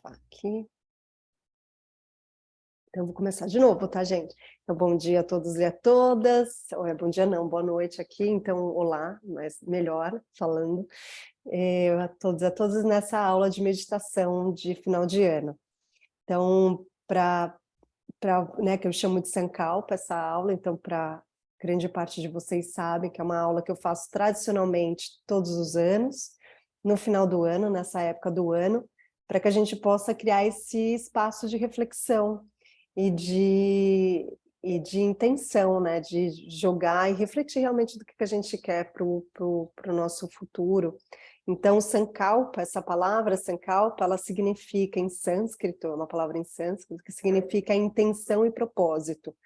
fotografar aqui. Então, eu vou começar de novo, tá, gente? Então, bom dia a todos e a todas. Bom dia não, boa noite aqui. Então, olá, mas melhor falando. A todos e a todas nessa aula de meditação de final de ano. Então, né, que eu chamo de Sankalpa essa aula, então, para grande parte de vocês sabem que é uma aula que eu faço tradicionalmente todos os anos, no final do ano, nessa época do ano, para que a gente possa criar esse espaço de reflexão e de intenção, né, de jogar e refletir realmente do que a gente quer para o nosso futuro. Então, Sankalpa, essa palavra Sankalpa, ela significa em sânscrito, é uma palavra em sânscrito, que significa intenção e propósito.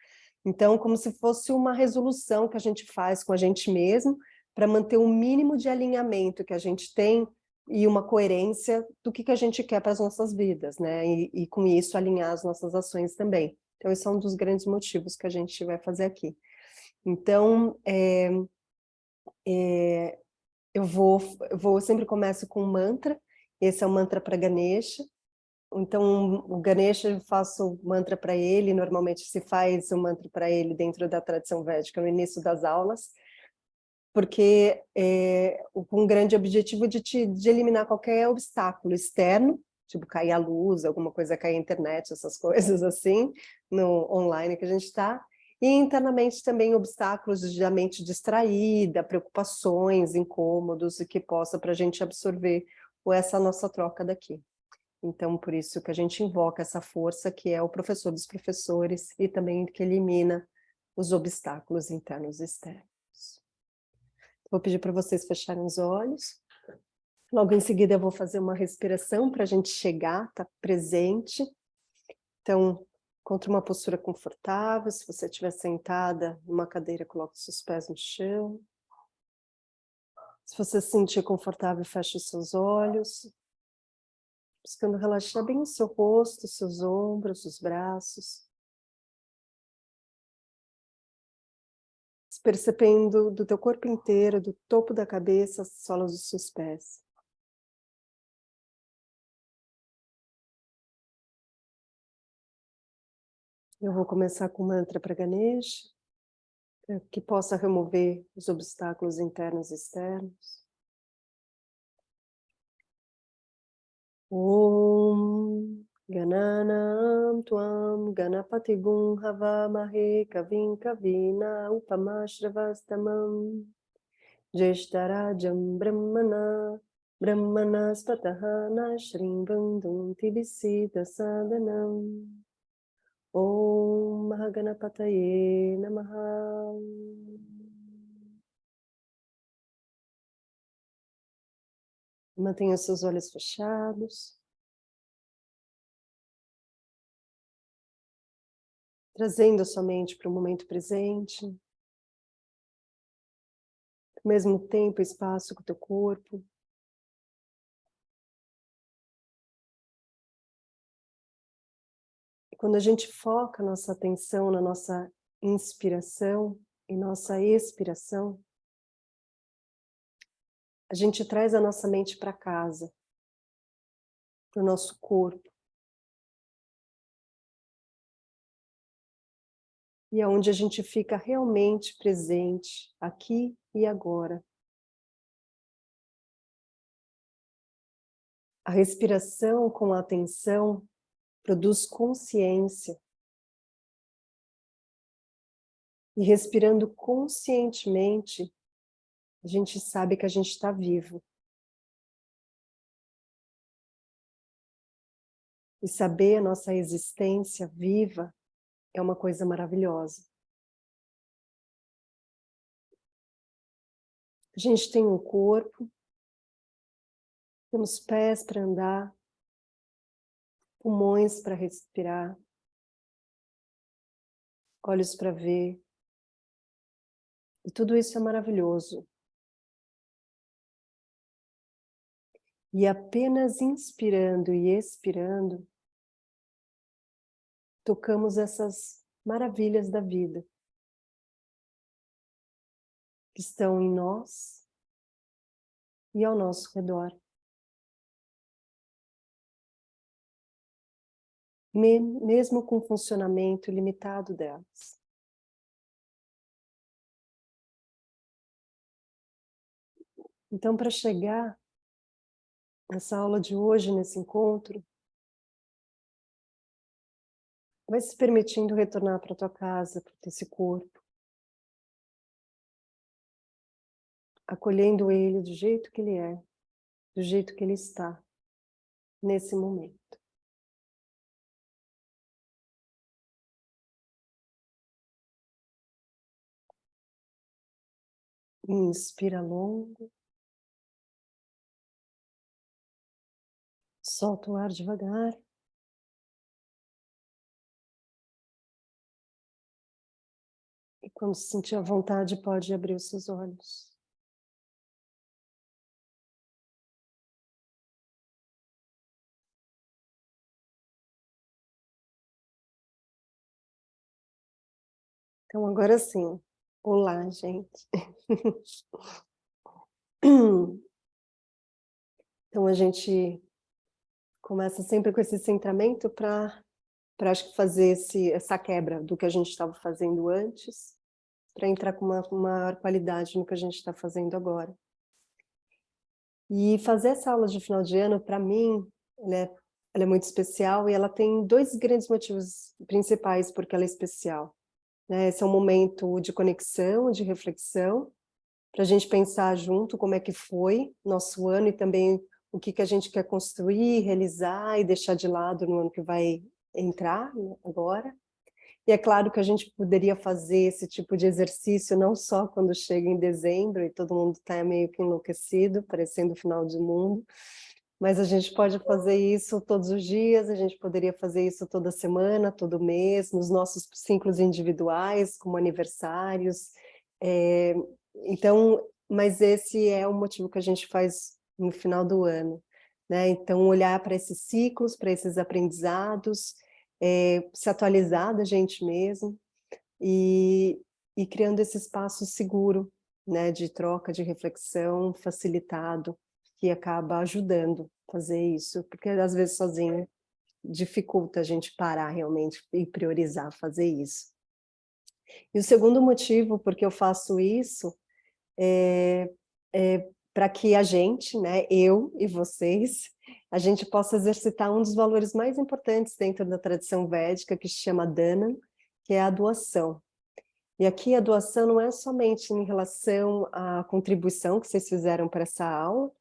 Então, como se fosse uma resolução que a gente faz com a gente mesmo, para manter o mínimo de alinhamento que a gente tem e uma coerência do que a gente quer para as nossas vidas, né? E com isso alinhar as nossas ações também. Então, esse é um dos grandes motivos que a gente vai fazer aqui. Então, eu sempre começo com um mantra. Esse é o mantra para Ganesha. Então, o Ganesha, eu faço mantra para ele, normalmente se faz o mantra para ele dentro da tradição védica, no início das aulas, porque com um grande objetivo de eliminar qualquer obstáculo externo, tipo cair a luz, alguma coisa cair a internet, essas coisas assim, no online que a gente está, e internamente também obstáculos da mente distraída, preocupações, incômodos, e que possa para a gente absorver essa nossa troca daqui. Então, por isso que a gente invoca essa força que é o professor dos professores e também que elimina os obstáculos internos e externos. Vou pedir para vocês fecharem os olhos. Logo em seguida eu vou fazer uma respiração para a gente chegar, tá presente. Então, encontre uma postura confortável. Se você estiver sentada numa cadeira, coloque os seus pés no chão. Se você se sentir confortável, feche os seus olhos. Buscando relaxar bem o seu rosto, seus ombros, os braços. Percebendo do teu corpo inteiro, do topo da cabeça, as solas dos seus pés. Eu vou começar com o mantra para Ganesha, que possa remover os obstáculos internos e externos. Om Gananam Tvam Ganapati Gum Havamahe Kavim Kavina Upamashravastamam Jeshtarajam Brahmanaspatahana Shrim Bandhum Tibisita Sadanam Om Mahaganapataye Namaha. Mantenha seus olhos fechados. Trazendo a sua mente para o momento presente. Ao mesmo tempo e espaço com o teu corpo. E quando a gente foca nossa atenção na nossa inspiração e nossa expiração, a gente traz a nossa mente para casa, para o nosso corpo. E é onde a gente fica realmente presente, aqui e agora. A respiração com a atenção produz consciência. E respirando conscientemente, a gente sabe que a gente está vivo. E saber a nossa existência viva é uma coisa maravilhosa. A gente tem um corpo, temos pés para andar, pulmões para respirar, olhos para ver. E tudo isso é maravilhoso. E apenas inspirando e expirando, tocamos essas maravilhas da vida, que estão em nós e ao nosso redor. mesmo com o funcionamento limitado delas. Então, para chegar nessa aula de hoje, nesse encontro, vai se permitindo retornar para a tua casa, para esse corpo, acolhendo ele do jeito que ele é, do jeito que ele está, nesse momento. Inspira longo. Solta o ar devagar. E quando se sentir à vontade, pode abrir os seus olhos. Então, agora sim. Olá, gente. Então, a gente começa sempre com esse centramento para acho que fazer essa quebra do que a gente estava fazendo antes, para entrar com uma maior qualidade no que a gente está fazendo agora. E fazer essa aula de final de ano, para mim, ela é muito especial e ela tem dois grandes motivos principais porque ela é especial. Né? Esse é um momento de conexão, de reflexão, para a gente pensar junto como é que foi nosso ano e também o que a gente quer construir, realizar e deixar de lado no ano que vai entrar, né, agora. E é claro que a gente poderia fazer esse tipo de exercício não só quando chega em dezembro e todo mundo está meio que enlouquecido, parecendo o final do mundo, mas a gente pode fazer isso todos os dias, a gente poderia fazer isso toda semana, todo mês, nos nossos ciclos individuais, como aniversários. Então, mas esse é o motivo que a gente faz no final do ano, né? Então, olhar para esses ciclos, para esses aprendizados, se atualizar da gente mesmo e criando esse espaço seguro, né, de troca, de reflexão, facilitado, que acaba ajudando a fazer isso, porque às vezes sozinho dificulta a gente parar realmente e priorizar fazer isso. E o segundo motivo porque eu faço isso é para que a gente, né, eu e vocês, a gente possa exercitar um dos valores mais importantes dentro da tradição védica, que se chama Dana, que é a doação. E aqui a doação não é somente em relação à contribuição que vocês fizeram para essa aula,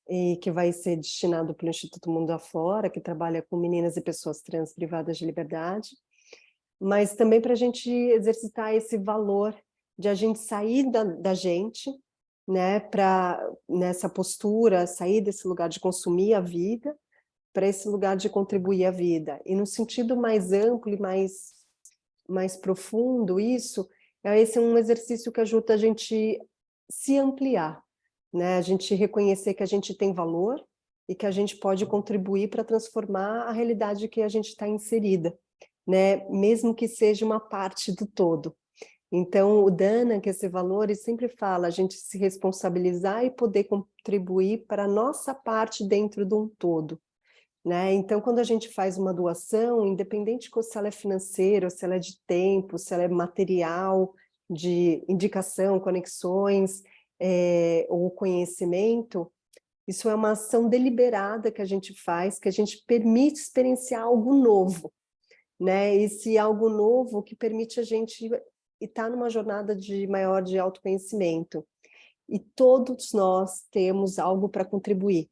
e que vai ser destinado pelo Instituto Mundo Afora, que trabalha com meninas e pessoas trans privadas de liberdade, mas também para a gente exercitar esse valor de a gente sair da gente, né, para nessa postura, sair desse lugar de consumir a vida, para esse lugar de contribuir a vida. E no sentido mais amplo e mais profundo, esse é um exercício que ajuda a gente se ampliar, né? A gente reconhecer que a gente tem valor e que a gente pode contribuir para transformar a realidade que a gente está inserida, né? Mesmo que seja uma parte do todo. Então, o Dana, que esse valor, ele sempre fala, a gente se responsabilizar e poder contribuir para a nossa parte dentro de um todo. Né? Então, quando a gente faz uma doação, independente se ela é financeira, se ela é de tempo, se ela é material, de indicação, conexões, ou conhecimento, isso é uma ação deliberada que a gente faz, que a gente permite experienciar algo novo, né? Esse algo novo que permite a gente estar numa jornada maior de autoconhecimento. E todos nós temos algo para contribuir.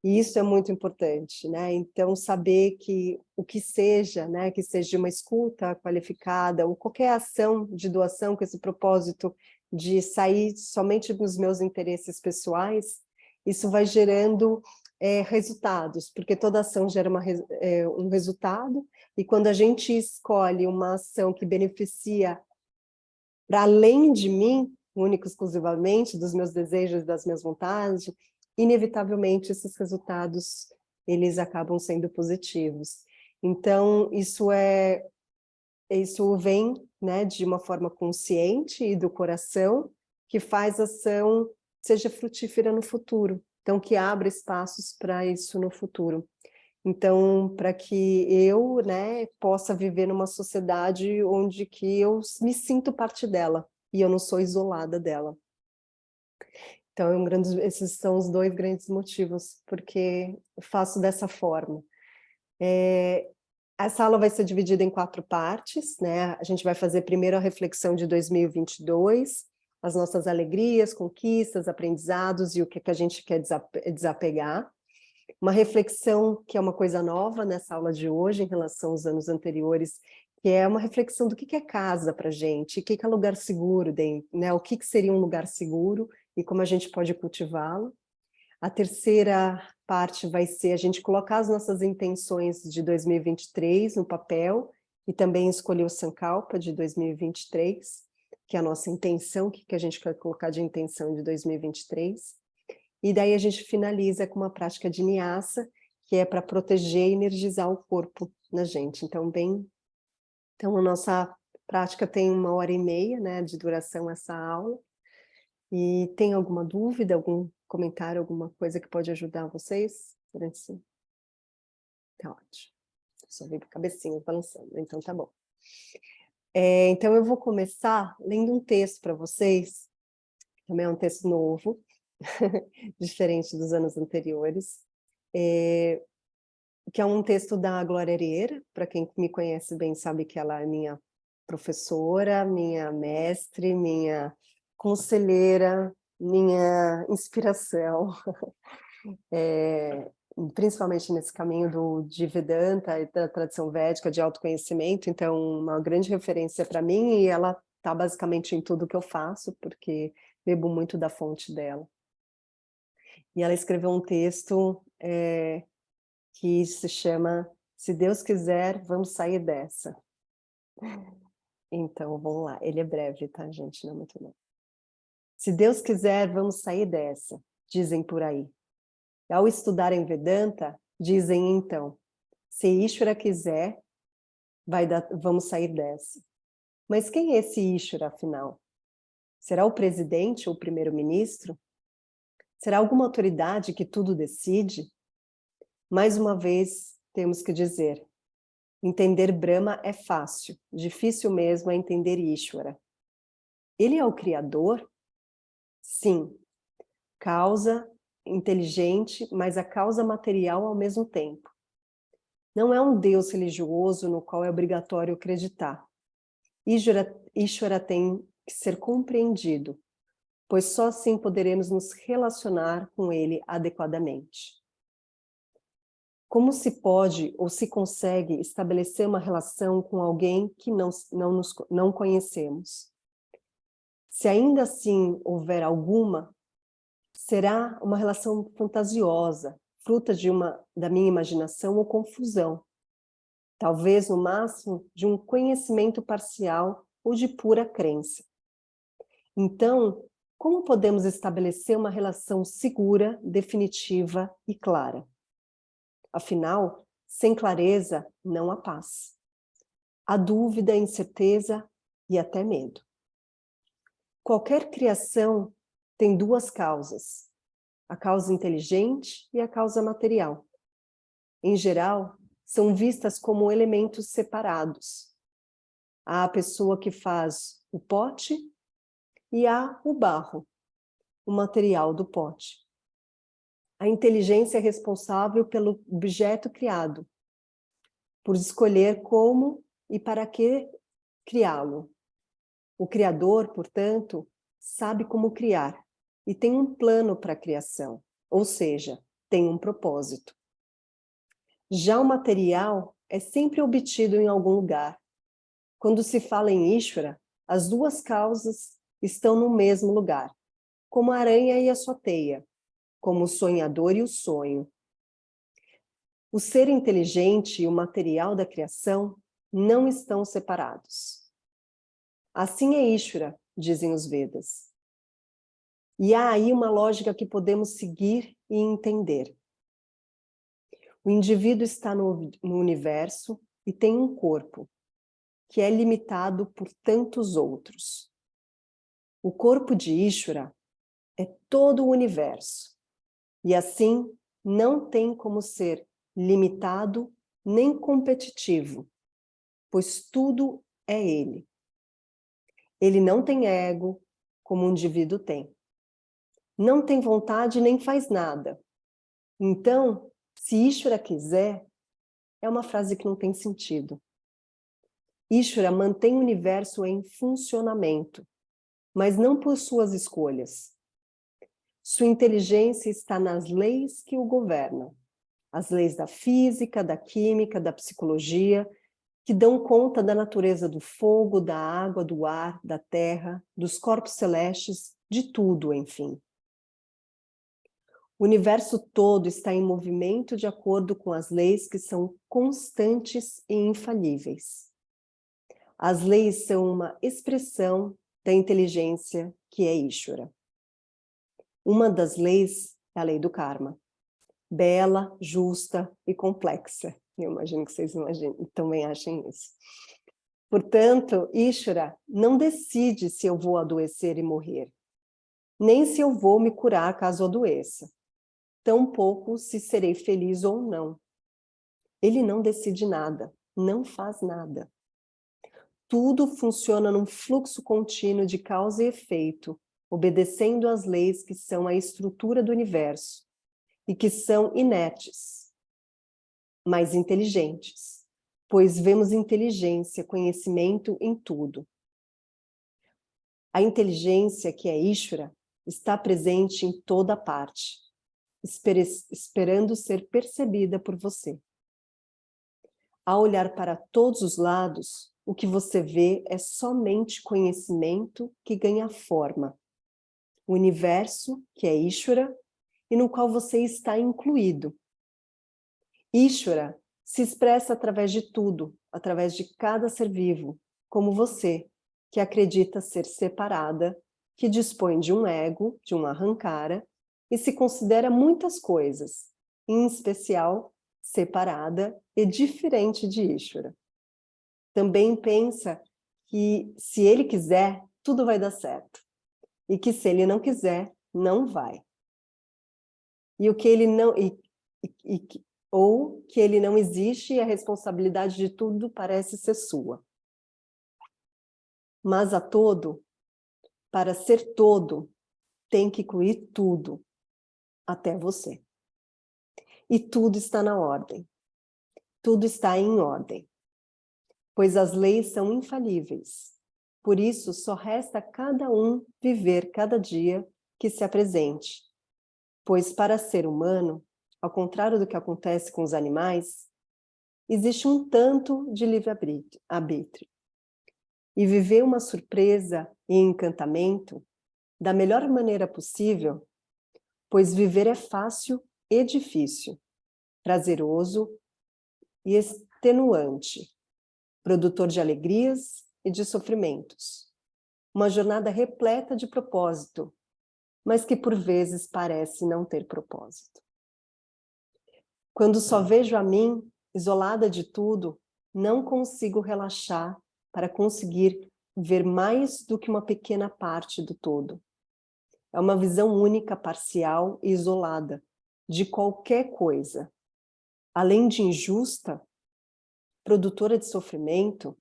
E isso é muito importante, né? Então, saber que o que seja, né, que seja uma escuta qualificada, ou qualquer ação de doação com esse propósito de sair somente dos meus interesses pessoais, isso vai gerando resultados, porque toda ação gera um resultado, e quando a gente escolhe uma ação que beneficia para além de mim, único exclusivamente, dos meus desejos, das minhas vontades, inevitavelmente esses resultados eles acabam sendo positivos. Então, isso vem, né, de uma forma consciente e do coração, que faz a ação seja frutífera no futuro. Então, que abre espaços para isso no futuro. Então, para que eu, né, possa viver numa sociedade onde que eu me sinto parte dela, e eu não sou isolada dela. Então, esses são os 2 grandes motivos, porque eu faço dessa forma. Essa aula vai ser dividida em 4 partes, né? A gente vai fazer primeiro a reflexão de 2022, as nossas alegrias, conquistas, aprendizados e o que a gente quer desapegar. Uma reflexão que é uma coisa nova nessa aula de hoje em relação aos anos anteriores, que é uma reflexão do que é casa para a gente, o que é lugar seguro, né? O que seria um lugar seguro e como a gente pode cultivá-lo. A terceira parte vai ser a gente colocar as nossas intenções de 2023 no papel e também escolher o Sankalpa de 2023, que é a nossa intenção, o que a gente quer colocar de intenção de 2023. E daí a gente finaliza com uma prática de Nyasa, que é para proteger e energizar o corpo na gente. Então, a nossa prática tem 1h30, né, de duração essa aula. E tem alguma dúvida, algum comentário, alguma coisa que pode ajudar vocês durante esse... Tá ótimo. Só vi cabecinhas balançando, então tá bom. Então eu vou começar lendo um texto para vocês, também é um texto novo, diferente dos anos anteriores, que é um texto da Glória Ereira. Para quem me conhece bem sabe que ela é minha professora, minha mestre, minha conselheira, minha inspiração, principalmente nesse caminho de Vedanta e da tradição védica de autoconhecimento. Então, uma grande referência para mim, e ela está basicamente em tudo que eu faço, porque bebo muito da fonte dela. E ela escreveu um texto que se chama Se Deus Quiser, Vamos Sair Dessa. Então, vamos lá. Ele é breve, tá, gente? Não é muito longo. Se Deus quiser, vamos sair dessa, dizem por aí. Ao estudarem Vedanta, dizem então, se Ishvara quiser, vamos sair dessa. Mas quem é esse Ishvara, afinal? Será o presidente ou o primeiro-ministro? Será alguma autoridade que tudo decide? Mais uma vez, temos que dizer, entender Brahma é fácil, difícil mesmo é entender Ishvara. Ele é o Criador? Sim. Causa inteligente, mas a causa material ao mesmo tempo. Não é um Deus religioso no qual é obrigatório acreditar. Ishvara tem que ser compreendido, pois só assim poderemos nos relacionar com ele adequadamente. Como se pode ou se consegue estabelecer uma relação com alguém que não conhecemos? Se ainda assim houver alguma, será uma relação fantasiosa, fruta da minha imaginação ou confusão. Talvez, no máximo, de um conhecimento parcial ou de pura crença. Então, como podemos estabelecer uma relação segura, definitiva e clara? Afinal, sem clareza, não há paz. Há dúvida, incerteza e até medo. Qualquer criação tem 2 causas, a causa inteligente e a causa material. Em geral, são vistas como elementos separados. Há a pessoa que faz o pote e há o barro, o material do pote. A inteligência é responsável pelo objeto criado, por escolher como e para que criá-lo. O Criador, portanto, sabe como criar e tem um plano para a criação, ou seja, tem um propósito. Já o material é sempre obtido em algum lugar. Quando se fala em Ishvara, as 2 causas estão no mesmo lugar, como a aranha e a sua teia, como o sonhador e o sonho. O ser inteligente e o material da criação não estão separados. Assim é Ishvara, dizem os Vedas. E há aí uma lógica que podemos seguir e entender. O indivíduo está no universo e tem um corpo, que é limitado por tantos outros. O corpo de Ishvara é todo o universo, e assim não tem como ser limitado, nem competitivo, pois tudo é ele. Ele não tem ego, como um indivíduo tem. Não tem vontade nem faz nada. Então, se Ishvara quiser, é uma frase que não tem sentido. Ishvara mantém o universo em funcionamento, mas não por suas escolhas. Sua inteligência está nas leis que o governam, as leis da física, da química, da psicologia, que dão conta da natureza do fogo, da água, do ar, da terra, dos corpos celestes, de tudo, enfim. O universo todo está em movimento de acordo com as leis que são constantes e infalíveis. As leis são uma expressão da inteligência que é Ishvara. Uma das leis é a lei do karma. Bela, justa e complexa. Eu imagino que vocês também achem isso. Portanto, Ishvara não decide se eu vou adoecer e morrer, nem se eu vou me curar caso adoeça, tampouco se serei feliz ou não. Ele não decide nada, não faz nada. Tudo funciona num fluxo contínuo de causa e efeito, obedecendo às leis que são a estrutura do universo e que são inertes, mas inteligentes, pois vemos inteligência, conhecimento em tudo. A inteligência, que é Ishvara, está presente em toda parte, esperando ser percebida por você. Ao olhar para todos os lados, o que você vê é somente conhecimento que ganha forma. O universo, que é Ishvara, e no qual você está incluído. Ishvara se expressa através de tudo, através de cada ser vivo, como você, que acredita ser separada, que dispõe de um ego, de uma ahankara, e se considera muitas coisas, em especial separada e diferente de Ishvara. Também pensa que, se ele quiser, tudo vai dar certo, e que se ele não quiser, não vai. E o que ele não... ou que ele não existe e a responsabilidade de tudo parece ser sua. Mas a todo, para ser todo, tem que incluir tudo, até você. E tudo está na ordem. Tudo está em ordem. Pois as leis são infalíveis. Por isso, só resta a cada um viver cada dia que se apresente. Pois para ser humano, ao contrário do que acontece com os animais, existe um tanto de livre-arbítrio. E viver uma surpresa e encantamento da melhor maneira possível, pois viver é fácil e difícil, prazeroso e extenuante, produtor de alegrias e de sofrimentos. Uma jornada repleta de propósito, mas que por vezes parece não ter propósito. Quando só vejo a mim, isolada de tudo, não consigo relaxar para conseguir ver mais do que uma pequena parte do todo. É uma visão única, parcial e isolada de qualquer coisa. Além de injusta, produtora de sofrimento,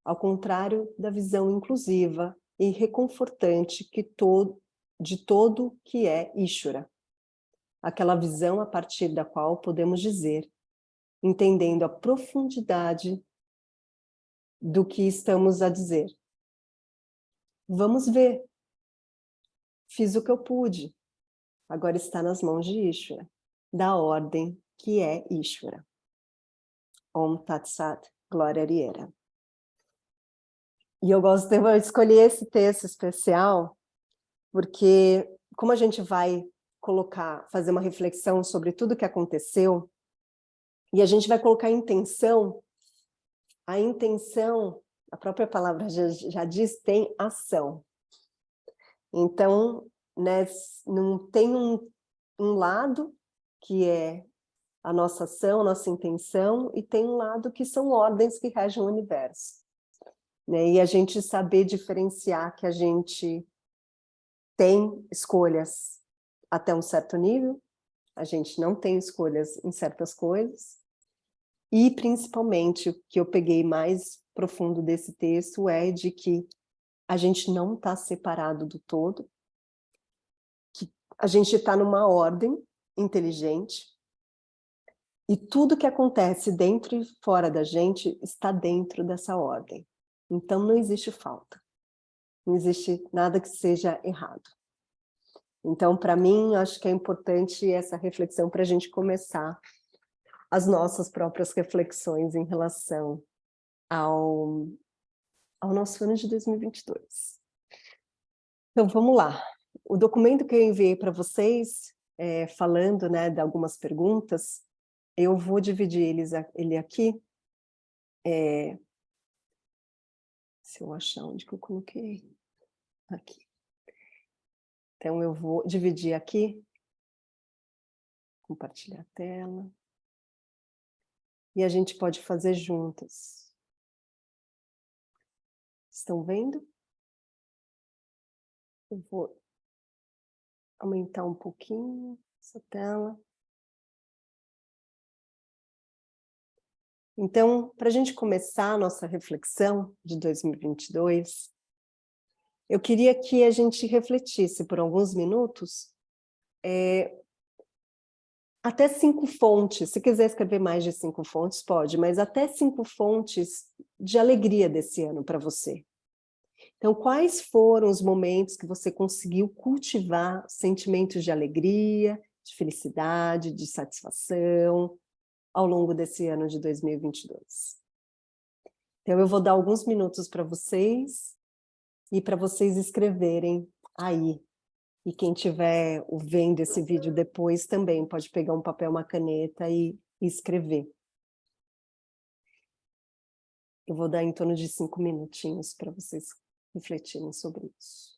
ao contrário da visão inclusiva e reconfortante de todo que é Ishvara. Aquela visão a partir da qual podemos dizer, entendendo a profundidade do que estamos a dizer. Vamos ver. Fiz o que eu pude. Agora está nas mãos de Ishvara, da ordem que é Ishvara. Om Tat Sat, Glória Ariera. E eu escolhi esse texto especial, porque como a gente vai fazer uma reflexão sobre tudo que aconteceu, e a gente vai colocar a intenção, a própria palavra já diz, tem ação. Então, né, não tem um lado que é a nossa ação, a nossa intenção, e tem um lado que são ordens que regem o universo. Né? E a gente saber diferenciar que a gente tem escolhas até um certo nível, a gente não tem escolhas em certas coisas, e principalmente o que eu peguei mais profundo desse texto é de que a gente não está separado do todo, que a gente está numa ordem inteligente, e tudo que acontece dentro e fora da gente está dentro dessa ordem. Então não existe falta, não existe nada que seja errado. Então, para mim, acho que é importante essa reflexão para a gente começar as nossas próprias reflexões em relação ao, ao nosso ano de 2022. Então, vamos lá. O documento que eu enviei para vocês, falando, né, de algumas perguntas, eu vou dividir ele aqui. Se eu achar onde que eu coloquei. Aqui. Então, eu vou dividir aqui. Compartilhar a tela. E a gente pode fazer juntas. Estão vendo? Eu vou aumentar um pouquinho essa tela. Então, para a gente começar a nossa reflexão de 2022, eu queria que a gente refletisse por alguns minutos, até 5 fontes, se quiser escrever mais de 5 fontes, pode, mas até 5 fontes de alegria desse ano para você. Então, quais foram os momentos que você conseguiu cultivar sentimentos de alegria, de felicidade, de satisfação, ao longo desse ano de 2022? Então, eu vou dar alguns minutos para vocês, e para vocês escreverem aí. E quem estiver vendo esse vídeo depois também pode pegar um papel, uma caneta e escrever. Eu vou dar em torno de 5 minutinhos para vocês refletirem sobre isso.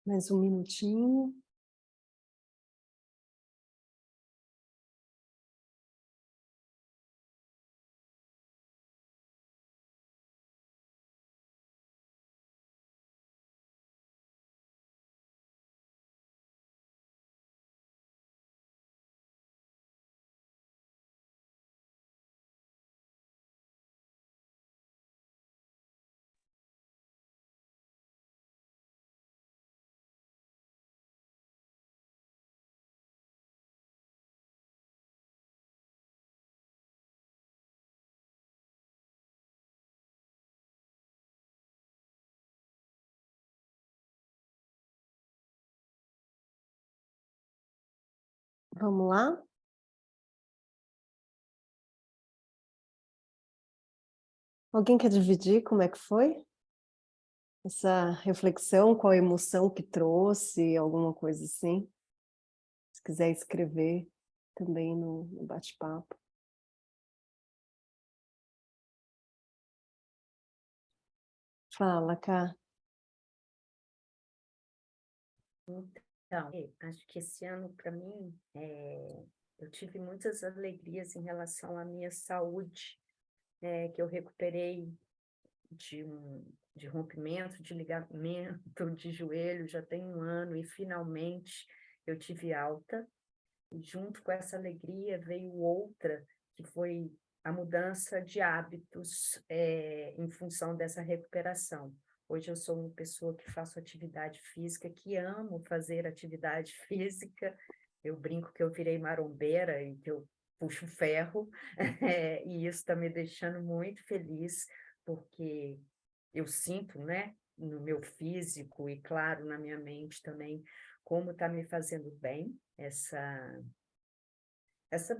Mais um minutinho. Vamos lá? Alguém quer dividir como é que foi? Essa reflexão, qual a emoção que trouxe, alguma coisa assim? Se quiser escrever também no bate-papo. Fala, Cá. Então, acho que esse ano, para mim, eu tive muitas alegrias em relação à minha saúde, que eu recuperei de rompimento de ligamento de joelho, já tem 1 ano, e finalmente eu tive alta. E junto com essa alegria veio outra, que foi a mudança de hábitos em função dessa recuperação. Hoje eu sou uma pessoa que faço atividade física, que amo fazer atividade física. Eu brinco que eu virei marombeira e que eu puxo ferro, e isso está me deixando muito feliz, porque eu sinto, né, no meu físico e, claro, na minha mente também, como está me fazendo bem essa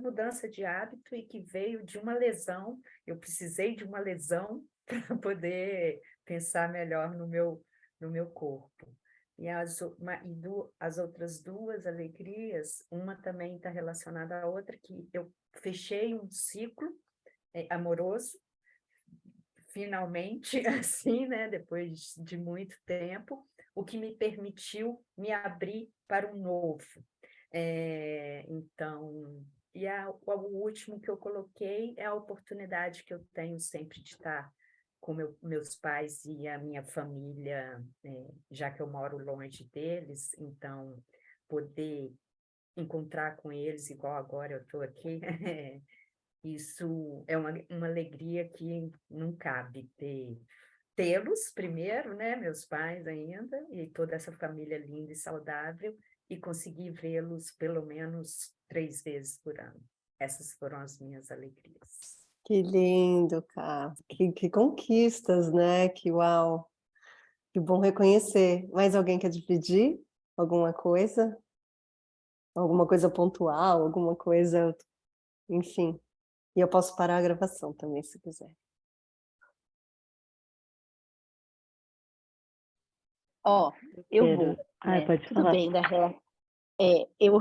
mudança de hábito, e que veio de uma lesão. Eu precisei de uma lesão para poder pensar melhor no meu corpo. E as outras duas alegrias, uma também está relacionada à outra, que eu fechei um ciclo amoroso, finalmente, assim, né, depois de muito tempo, o que me permitiu me abrir para um novo. Então, o último que eu coloquei é a oportunidade que eu tenho sempre de estar com meus pais e a minha família, já que eu moro longe deles, então poder encontrar com eles, igual agora eu estou aqui, isso é uma alegria que não cabe tê-los primeiro, né, meus pais ainda, e toda essa família linda e saudável, e conseguir vê-los pelo menos 3 vezes por ano. Essas foram as minhas alegrias. Que lindo, Cá. Que conquistas, né? Que uau. Que bom reconhecer. Mais alguém quer dividir alguma coisa? Alguma coisa pontual, alguma coisa, enfim. E eu posso parar a gravação também, se quiser. Ó, eu Quero. vou, né? Pode Tudo falar. bem, eu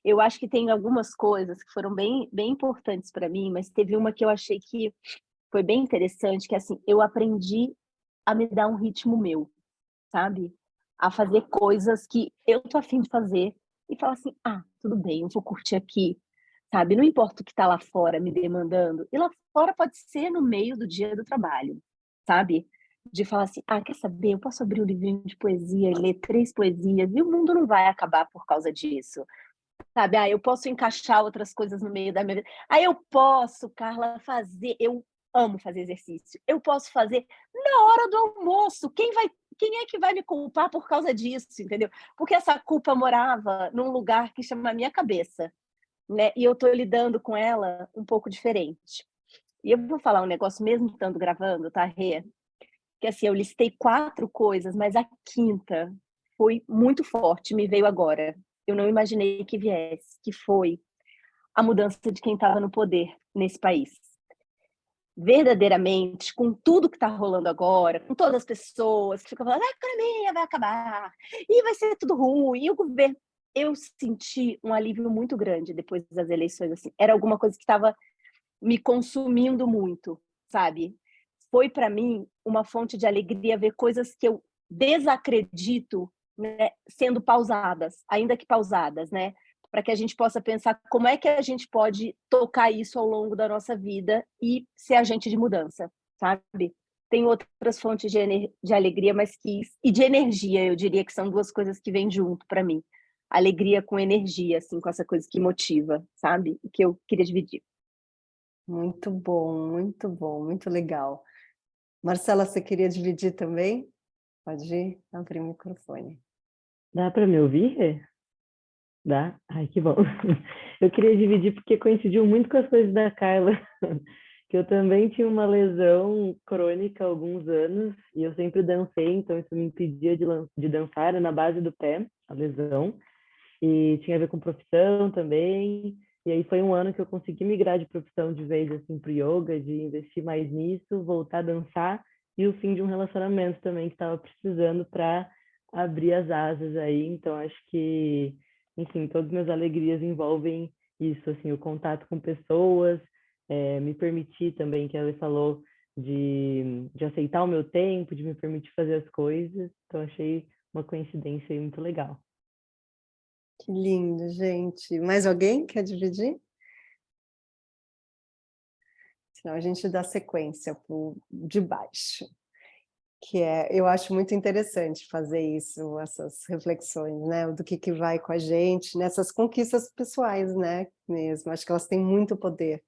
eu acho que tem algumas coisas que foram bem importantes para mim, mas teve uma que eu achei que foi bem interessante, que assim, eu aprendi a me dar um ritmo meu, sabe? A fazer coisas que eu tô a fim de fazer e falar assim: "Ah, tudo bem, eu vou curtir aqui", sabe? Não importa o que tá lá fora me demandando. E lá fora pode ser no meio do dia do trabalho, sabe? De falar assim: "Ah, quer saber? Eu posso abrir um livrinho de poesia e ler 3 poesias e o mundo não vai acabar por causa disso", sabe? "Ah, eu posso encaixar outras coisas no meio da minha vida. Ah, eu posso, Carla, fazer", eu amo fazer exercício. "Eu posso fazer na hora do almoço. Quem é que vai me culpar por causa disso?", entendeu? Porque essa culpa morava num lugar que chama minha cabeça, né? E eu tô lidando com ela um pouco diferente. E eu vou falar um negócio mesmo estando gravando, tá, Rê? Que assim, eu listei 4 coisas, mas a quinta foi muito forte, me veio agora. Eu não imaginei que viesse, que foi a mudança de quem estava no poder nesse país. Verdadeiramente, com tudo que está rolando agora, com todas as pessoas que ficam falando: "A economia vai acabar, e vai ser tudo ruim", e o governo, eu senti um alívio muito grande depois das eleições, assim, era alguma coisa que estava me consumindo muito, sabe? Foi para mim uma fonte de alegria ver coisas que eu desacredito né, sendo pausadas, ainda que pausadas, né? Para que a gente possa pensar como é que a gente pode tocar isso ao longo da nossa vida e ser agente de mudança, sabe? Tem outras fontes de alegria, mas e de energia, eu diria que são duas coisas que vêm junto para mim. Alegria com energia, assim, com essa coisa que motiva, sabe? E que eu queria dividir. Muito bom, muito legal. Marcela, você queria dividir também? Pode abrir o microfone. Dá para me ouvir? Dá? Ai, que bom. Eu queria dividir porque coincidiu muito com as coisas da Carla, que eu também tinha uma lesão crônica há alguns anos e eu sempre dancei, então isso me impedia de dançar, era na base do pé, a lesão, e tinha a ver com profissão também. E aí foi um ano que eu consegui migrar de profissão de vez assim para o yoga, de investir mais nisso, voltar a dançar e o fim de um relacionamento também que estava precisando para abrir as asas aí. Então acho que, enfim, todas as minhas alegrias envolvem isso, assim, o contato com pessoas, me permitir também, que ela falou, de aceitar o meu tempo, de me permitir fazer as coisas. Então achei uma coincidência aí muito legal. Que lindo, gente. Mais alguém quer dividir? Senão a gente dá sequência pro de baixo, que eu acho muito interessante fazer isso, essas reflexões, né, do que vai com a gente nessas conquistas pessoais, né, mesmo, acho que elas têm muito poder.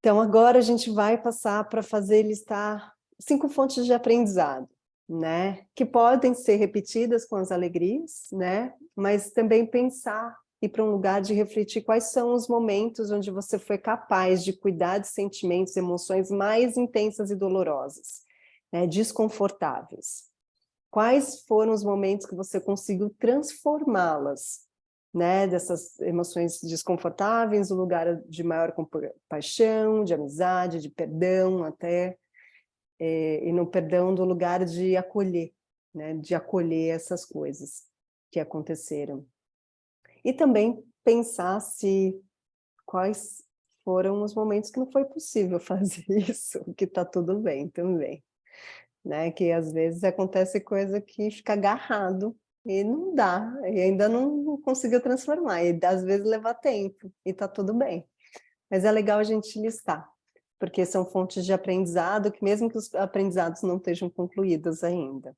Então agora a gente vai passar para fazer listar 5 fontes de aprendizado, né, que podem ser repetidas com as alegrias, né, mas também pensar, ir para um lugar de refletir quais são os momentos onde você foi capaz de cuidar de sentimentos, emoções mais intensas e dolorosas, né, desconfortáveis. Quais foram os momentos que você conseguiu transformá-las, né, dessas emoções desconfortáveis, um lugar de maior compaixão, de amizade, de perdão até, e no perdão do lugar de acolher, né, de acolher essas coisas que aconteceram. E também pensar se quais foram os momentos que não foi possível fazer isso, que está tudo bem também, né? Que às vezes acontece coisa que fica agarrado e não dá, e ainda não conseguiu transformar, e às vezes leva tempo, e está tudo bem. Mas é legal a gente listar, porque são fontes de aprendizado, que mesmo que os aprendizados não estejam concluídos ainda.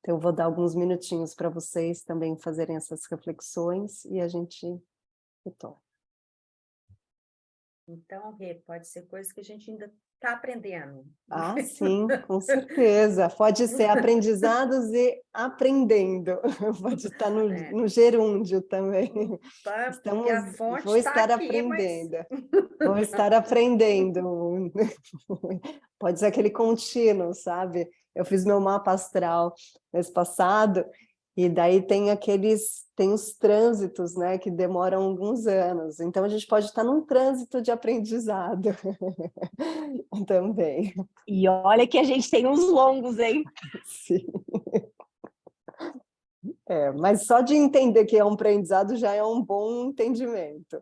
Então, eu vou dar alguns minutinhos para vocês também fazerem essas reflexões, e a gente retorna. Então, Rê, pode ser coisa que a gente ainda está aprendendo. Ah, sim, com certeza. Pode ser aprendizados e aprendendo. Pode estar no gerúndio também. Porque a fonte Vou está estar aqui, mas... aprendendo. Vou estar aprendendo. Pode ser aquele contínuo, sabe? Eu fiz meu mapa astral mês passado, e daí tem os trânsitos, né, que demoram alguns anos. Então a gente pode estar num trânsito de aprendizado também. E olha que a gente tem uns longos, hein? Sim. Mas só de entender que é um aprendizado já é um bom entendimento.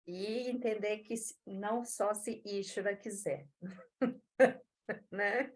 E entender que não só se Ishvara quiser, né?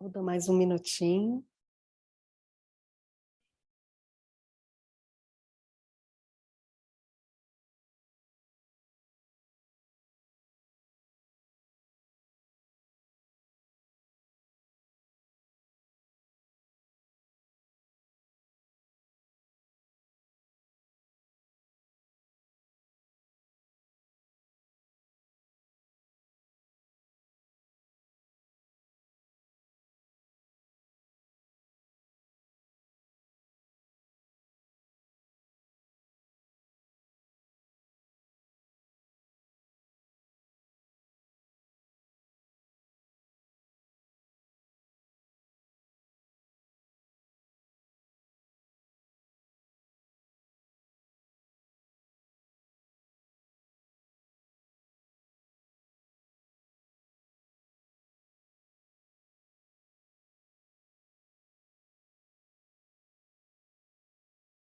Vou dar mais um minutinho.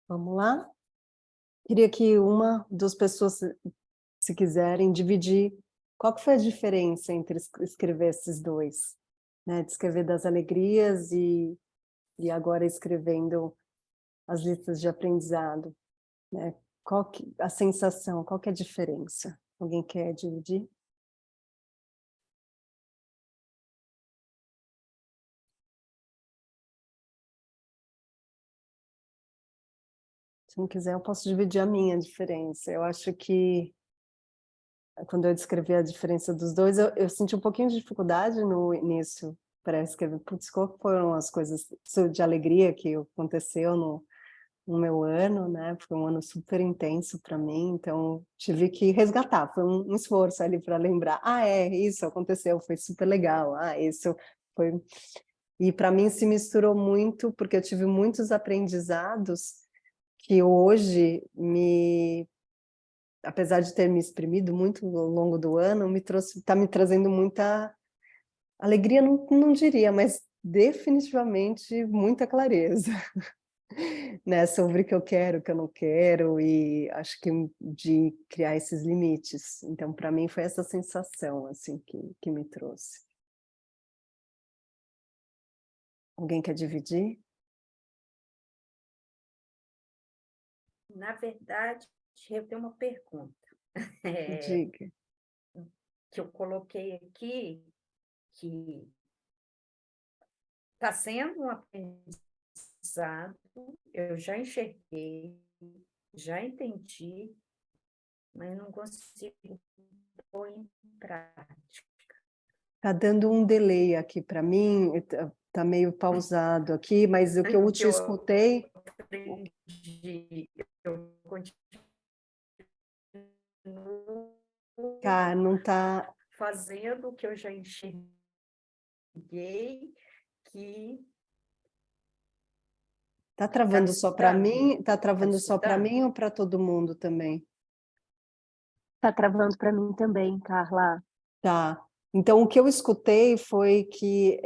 Vamos lá? Queria que uma das pessoas, se quiserem, dividir qual que foi a diferença entre escrever esses dois, né? De escrever das alegrias e agora escrevendo as listas de aprendizado, né? Qual que, a sensação, qual que é a diferença? Alguém quer dividir? Se não quiser, eu posso dividir a minha diferença. Eu acho que quando eu descrevi a diferença dos dois, eu senti um pouquinho de dificuldade no início para escrever. Putz, qual foram as coisas de alegria que aconteceu no meu ano, né? Foi um ano super intenso para mim, então tive que resgatar. Foi um esforço ali para lembrar. Ah, isso aconteceu, foi super legal. Ah, isso foi. E para mim se misturou muito, porque eu tive muitos aprendizados que hoje apesar de ter me exprimido muito ao longo do ano, está me trazendo muita alegria, não diria, mas definitivamente muita clareza, né, sobre o que eu quero, o que eu não quero, e acho que de criar esses limites. Então, para mim, foi essa sensação assim, que me trouxe. Alguém quer dividir? Na verdade, eu tenho uma pergunta Diga. que eu coloquei aqui, que está sendo um aprendizado, eu já enxerguei, já entendi, mas não consigo pôr em prática. Tá dando um delay aqui para mim, tá meio pausado aqui, mas o que eu te escutei... Aprendi, eu continuo Tá, não tá... fazendo o que eu já enxerguei, que Tá tá travando me só para escutando, Rê? mim? Tá Tá me travando só para escutando? mim ou para todo mundo também? Tá travando para mim também, Carla. Tá. Então, o que eu escutei foi que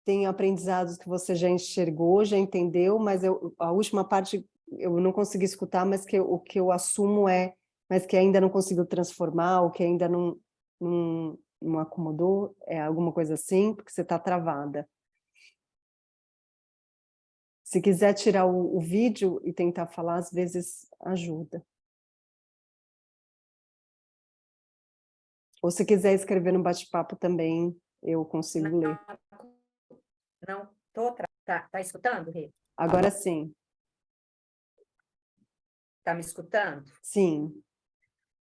tem aprendizados que você já enxergou, já entendeu, mas a última parte eu não consegui escutar, mas que o que eu assumo mas que ainda não conseguiu transformar, ou que ainda não acomodou, é alguma coisa assim, porque você está travada. Se quiser tirar o vídeo e tentar falar, às vezes ajuda. Ou se quiser escrever no bate-papo também, eu consigo ler. Não, tá escutando, Rê? Agora sim, Tá me escutando? sim.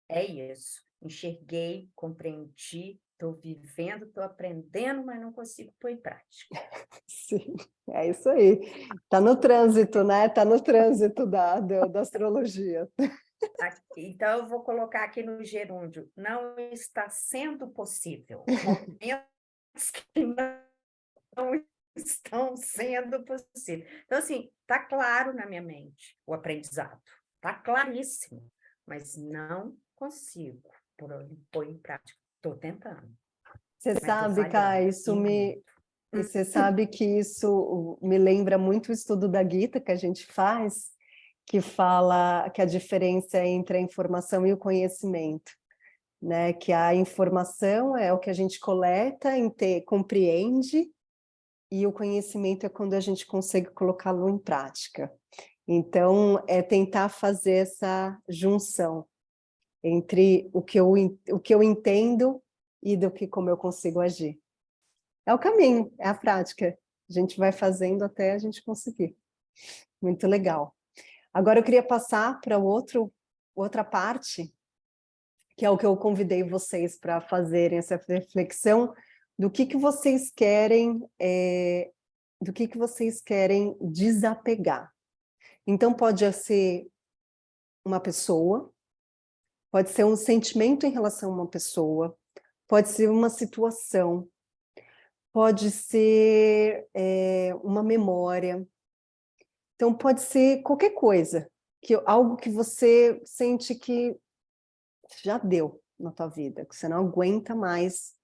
É isso. Enxerguei, compreendi, estou vivendo, estou aprendendo, mas não consigo pôr em prática. Sim, é isso aí. Está no trânsito, né? Está no trânsito da astrologia. Então, eu vou colocar aqui no gerúndio. Não está sendo possível. Momentos que não estão sendo possíveis. Então, assim, está claro na minha mente o aprendizado. Está claríssimo. Mas não consigo pôr em prática. Estou tentando. Você Mas estou sabe, Kai, falhando. E muito. e você sabe que isso me lembra muito o estudo da Gita que a gente faz, que fala que a diferença é entre a informação e o conhecimento, né? Que a informação é o que a gente coleta, compreende, e o conhecimento é quando a gente consegue colocá-lo em prática. Então, é tentar fazer essa junção entre o que eu entendo e como eu consigo agir. É o caminho, é a prática. A gente vai fazendo até a gente conseguir. Muito legal. Agora eu queria passar para outra parte, que é o que eu convidei vocês para fazerem essa reflexão do que vocês querem, do que vocês querem desapegar. Então pode ser uma pessoa, pode ser um sentimento em relação a uma pessoa, pode ser uma situação, pode ser uma memória. Então pode ser qualquer coisa, algo que você sente que já deu na tua vida, que você não aguenta mais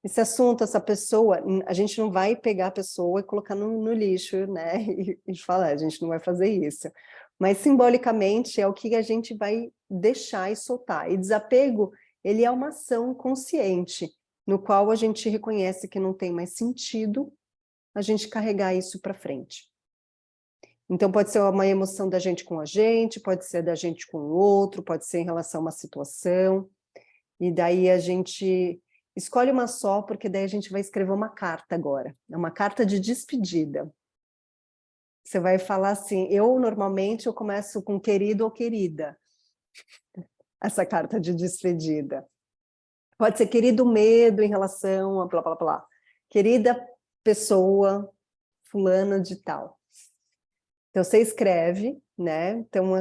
esse assunto, essa pessoa. A gente não vai pegar a pessoa e colocar no lixo, né? E falar, a gente não vai fazer isso. Mas simbolicamente é o que a gente vai deixar e soltar. E desapego, ele é uma ação consciente, no qual a gente reconhece que não tem mais sentido a gente carregar isso para frente. Então pode ser uma emoção da gente com a gente, pode ser da gente com o outro, pode ser em relação a uma situação, e daí a gente escolhe uma só, porque daí a gente vai escrever uma carta agora, é uma carta de despedida. Você vai falar assim, normalmente eu começo com querido ou querida, essa carta de despedida. Pode ser querido medo em relação a blá blá blá, querida pessoa fulana de tal. Então você escreve, né? Então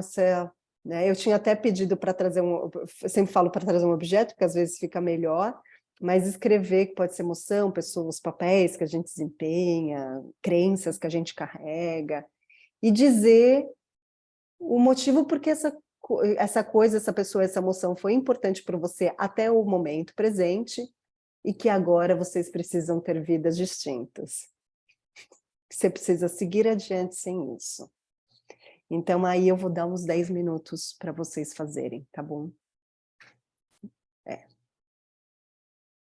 né? Eu tinha até pedido para trazer eu sempre falo para trazer um objeto, porque às vezes fica melhor, mas escrever, que pode ser emoção, pessoas, papéis que a gente desempenha, crenças que a gente carrega, e dizer o motivo porque essa coisa, essa pessoa, essa emoção foi importante para você até o momento presente, e que agora vocês precisam ter vidas distintas. Você precisa seguir adiante sem isso. Então, aí eu vou dar uns 10 minutos para vocês fazerem, tá bom?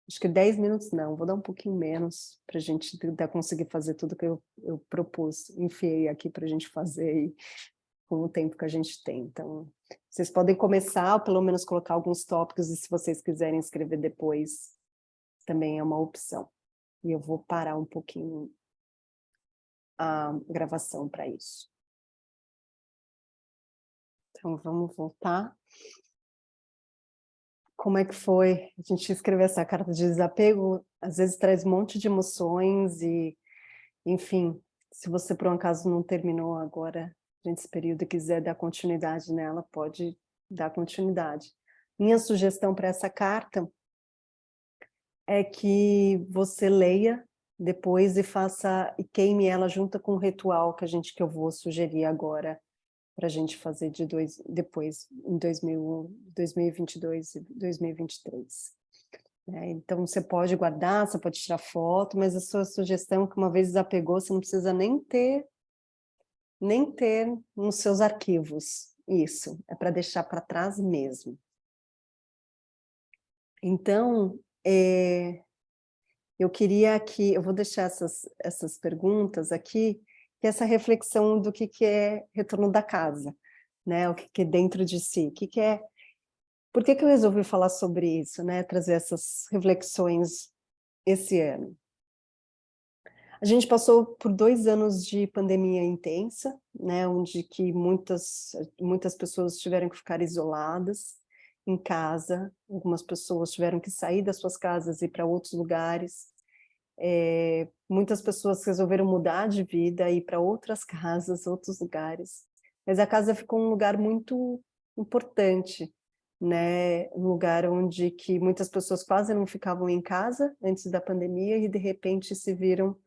Acho que 10 minutos não, vou dar um pouquinho menos para a gente conseguir fazer tudo que eu propus, enfiei aqui para a gente fazer com o tempo que a gente tem. Então, vocês podem começar, ou pelo menos colocar alguns tópicos, e se vocês quiserem escrever depois, também é uma opção. E eu vou parar um pouquinho a gravação para isso. Então, vamos voltar. Como é que foi? A gente escrever essa carta de desapego, às vezes traz um monte de emoções e, enfim, se você por um acaso não terminou agora, nesse período, e quiser dar continuidade nela, pode dar continuidade. Minha sugestão para essa carta é que você leia depois e queime ela junto com o ritual que eu vou sugerir agora, para a gente fazer depois, em 2022 e 2023. Então, você pode guardar, você pode tirar foto, mas a sua sugestão é que uma vez desapegou, você não precisa nem ter nos seus arquivos. Isso, é para deixar para trás mesmo. Então, eu queria eu vou deixar essas perguntas aqui, que é essa reflexão do que é retorno da casa, né? O que é dentro de si, Por que eu resolvi falar sobre isso, né? Trazer essas reflexões esse ano. A gente passou por 2 anos de pandemia intensa, né? Onde que muitas pessoas tiveram que ficar isoladas em casa, algumas pessoas tiveram que sair das suas casas e ir para outros lugares. Muitas pessoas resolveram mudar de vida, ir para outras casas, outros lugares. Mas a casa ficou um lugar muito importante, né? Um lugar onde que muitas pessoas quase não ficavam em casa antes da pandemia e de repente se viram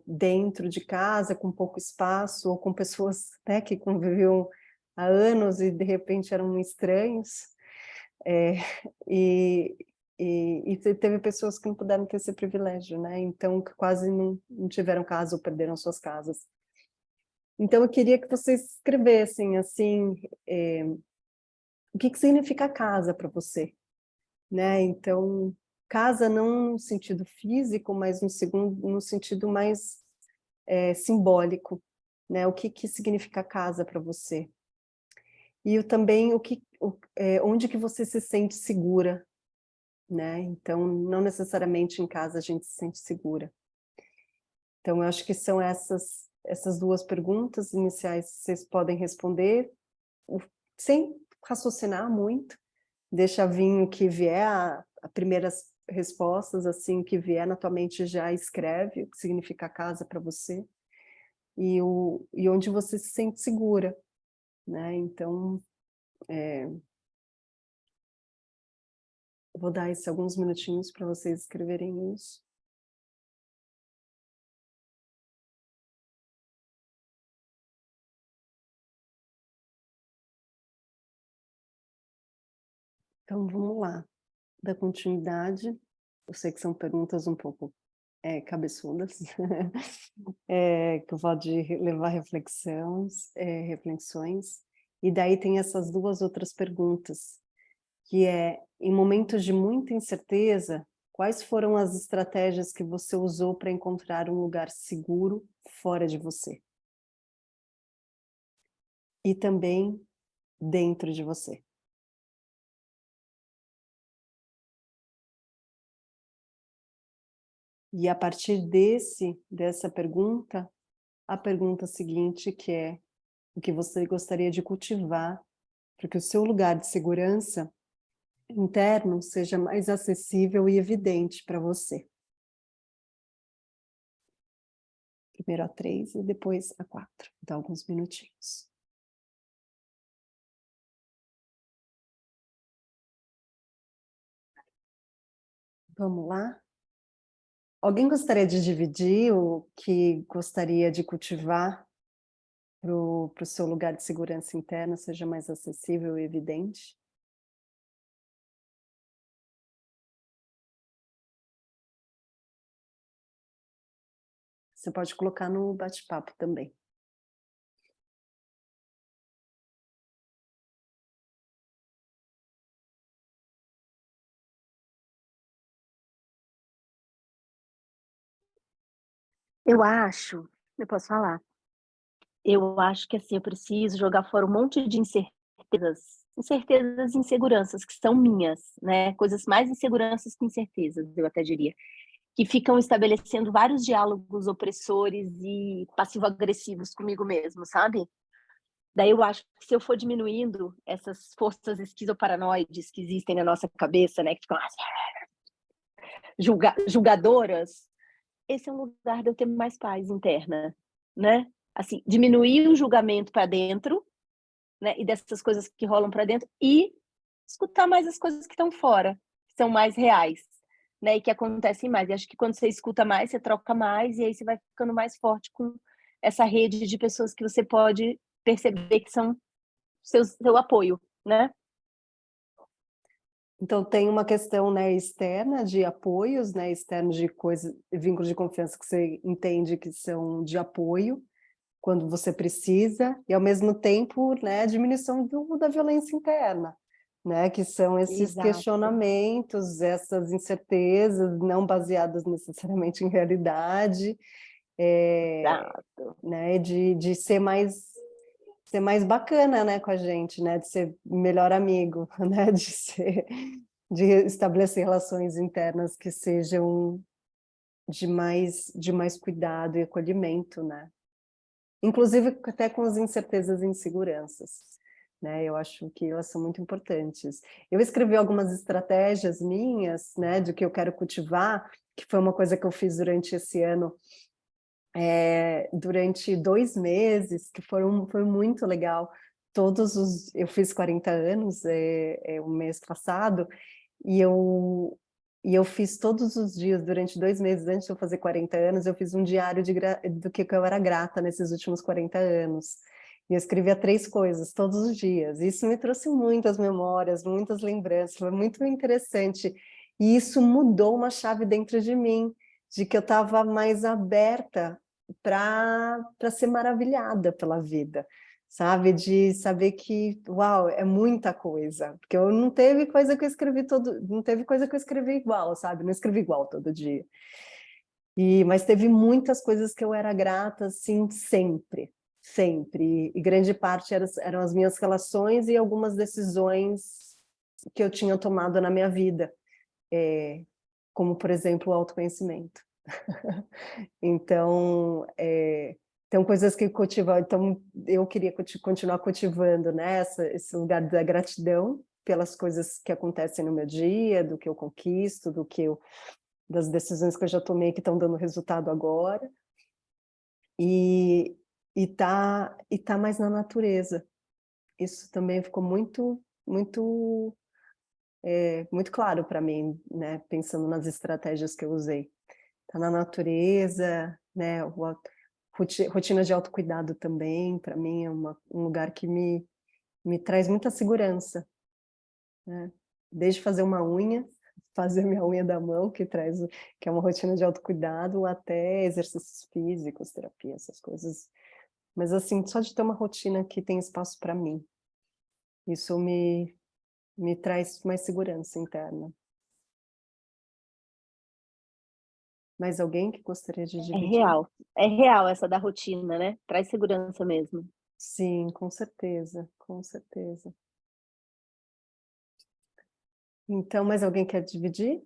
dentro de casa, com pouco espaço, ou com pessoas, né, que conviviam há anos e de repente eram estranhos. E teve pessoas que não puderam ter esse privilégio, né? Então, que quase não tiveram casa ou perderam suas casas. Então, eu queria que vocês escrevessem, assim, o que significa casa para você, né? Então, casa não no sentido físico, mas no sentido mais simbólico, né? O que significa casa para você? E também onde que você se sente segura, né? Então, não necessariamente em casa a gente se sente segura. Então, eu acho que são essas duas perguntas iniciais que vocês podem responder, sem raciocinar muito, deixa vir o que vier, as primeiras respostas, assim, o que vier na tua mente já escreve o que significa casa para você, e onde você se sente segura, né? Então, eu vou dar alguns minutinhos para vocês escreverem isso. Então, vamos lá, dar continuidade. Eu sei que são perguntas um pouco cabeçudas, que eu vou levar reflexões, e daí tem essas duas outras perguntas, que em momentos de muita incerteza, quais foram as estratégias que você usou para encontrar um lugar seguro fora de você? E também dentro de você. E a partir dessa pergunta, a pergunta seguinte, que é o que você gostaria de cultivar para que o seu lugar de segurança interno seja mais acessível e evidente para você. Primeiro a 3 e depois a 4. Dá alguns minutinhos. Vamos lá? Alguém gostaria de dividir o que gostaria de cultivar para o seu lugar de segurança interna seja mais acessível e evidente? Você pode colocar no bate-papo também. Eu posso falar, eu acho que assim, eu preciso jogar fora um monte de incertezas e inseguranças que são minhas, né? Coisas mais inseguranças que incertezas, eu até diria, que ficam estabelecendo vários diálogos opressores e passivo-agressivos comigo mesmo, sabe? Daí eu acho que se eu for diminuindo essas forças esquizoparanoides que existem na nossa cabeça, né, que ficam julgadoras, esse é um lugar de eu ter mais paz interna, né? Assim, diminuir o julgamento para dentro, né, e dessas coisas que rolam para dentro, e escutar mais as coisas que estão fora, que são mais reais, né, e que acontecem mais. E acho que quando você escuta mais, você troca mais, e aí você vai ficando mais forte com essa rede de pessoas que você pode perceber que são seu apoio, né? Então, tem uma questão, né, externa de apoios, né, externos de coisas, vínculos de confiança que você entende que são de apoio, quando você precisa, e ao mesmo tempo, né, a diminuição da violência interna, né, que são esses Exato. questionamentos, essas incertezas, não baseadas necessariamente em realidade, Exato. né, de ser mais bacana, né, com a gente, né, de ser melhor amigo, né, de estabelecer relações internas que sejam de mais cuidado e acolhimento, né? Inclusive até com as incertezas e inseguranças, né? Eu acho que elas são muito importantes. Eu escrevi algumas estratégias minhas, né, do que eu quero cultivar, que foi uma coisa que eu fiz durante esse ano, durante 2 meses, que foi muito legal. Eu fiz 40 anos o mês passado, e eu fiz todos os dias, durante 2 meses, antes de eu fazer 40 anos, eu fiz um diário do que eu era grata nesses últimos 40 anos. E eu escrevia 3 coisas todos os dias. Isso me trouxe muitas memórias, muitas lembranças, foi muito interessante. E isso mudou uma chave dentro de mim, de que eu estava mais aberta para ser maravilhada pela vida, sabe? De saber que, uau, é muita coisa. Porque eu não teve coisa que eu escrevi não teve coisa que eu escrevi igual, sabe? Não escrevi igual todo dia. Mas teve muitas coisas que eu era grata, assim, sempre. Sempre. E grande parte eram as minhas relações e algumas decisões que eu tinha tomado na minha vida. Como, por exemplo, o autoconhecimento. Então, coisas que cultivam. Então, eu queria continuar cultivando, né, esse lugar da gratidão pelas coisas que acontecem no meu dia, do que eu conquisto, das decisões que eu já tomei que estão dando resultado agora. E tá mais na natureza. Isso também ficou muito claro para mim, né, pensando nas estratégias que eu usei. Tá na natureza, né, rotina de autocuidado também, para mim é um lugar que me traz muita segurança, né? Desde fazer uma unha, fazer minha unha da mão, que é uma rotina de autocuidado, até exercícios físicos, terapia, essas coisas. Mas assim, só de ter uma rotina que tem espaço para mim, isso me traz mais segurança interna. Mais alguém que gostaria de dividir? É real essa da rotina, né? Traz segurança mesmo. Sim, com certeza, com certeza. Então, mais alguém quer dividir?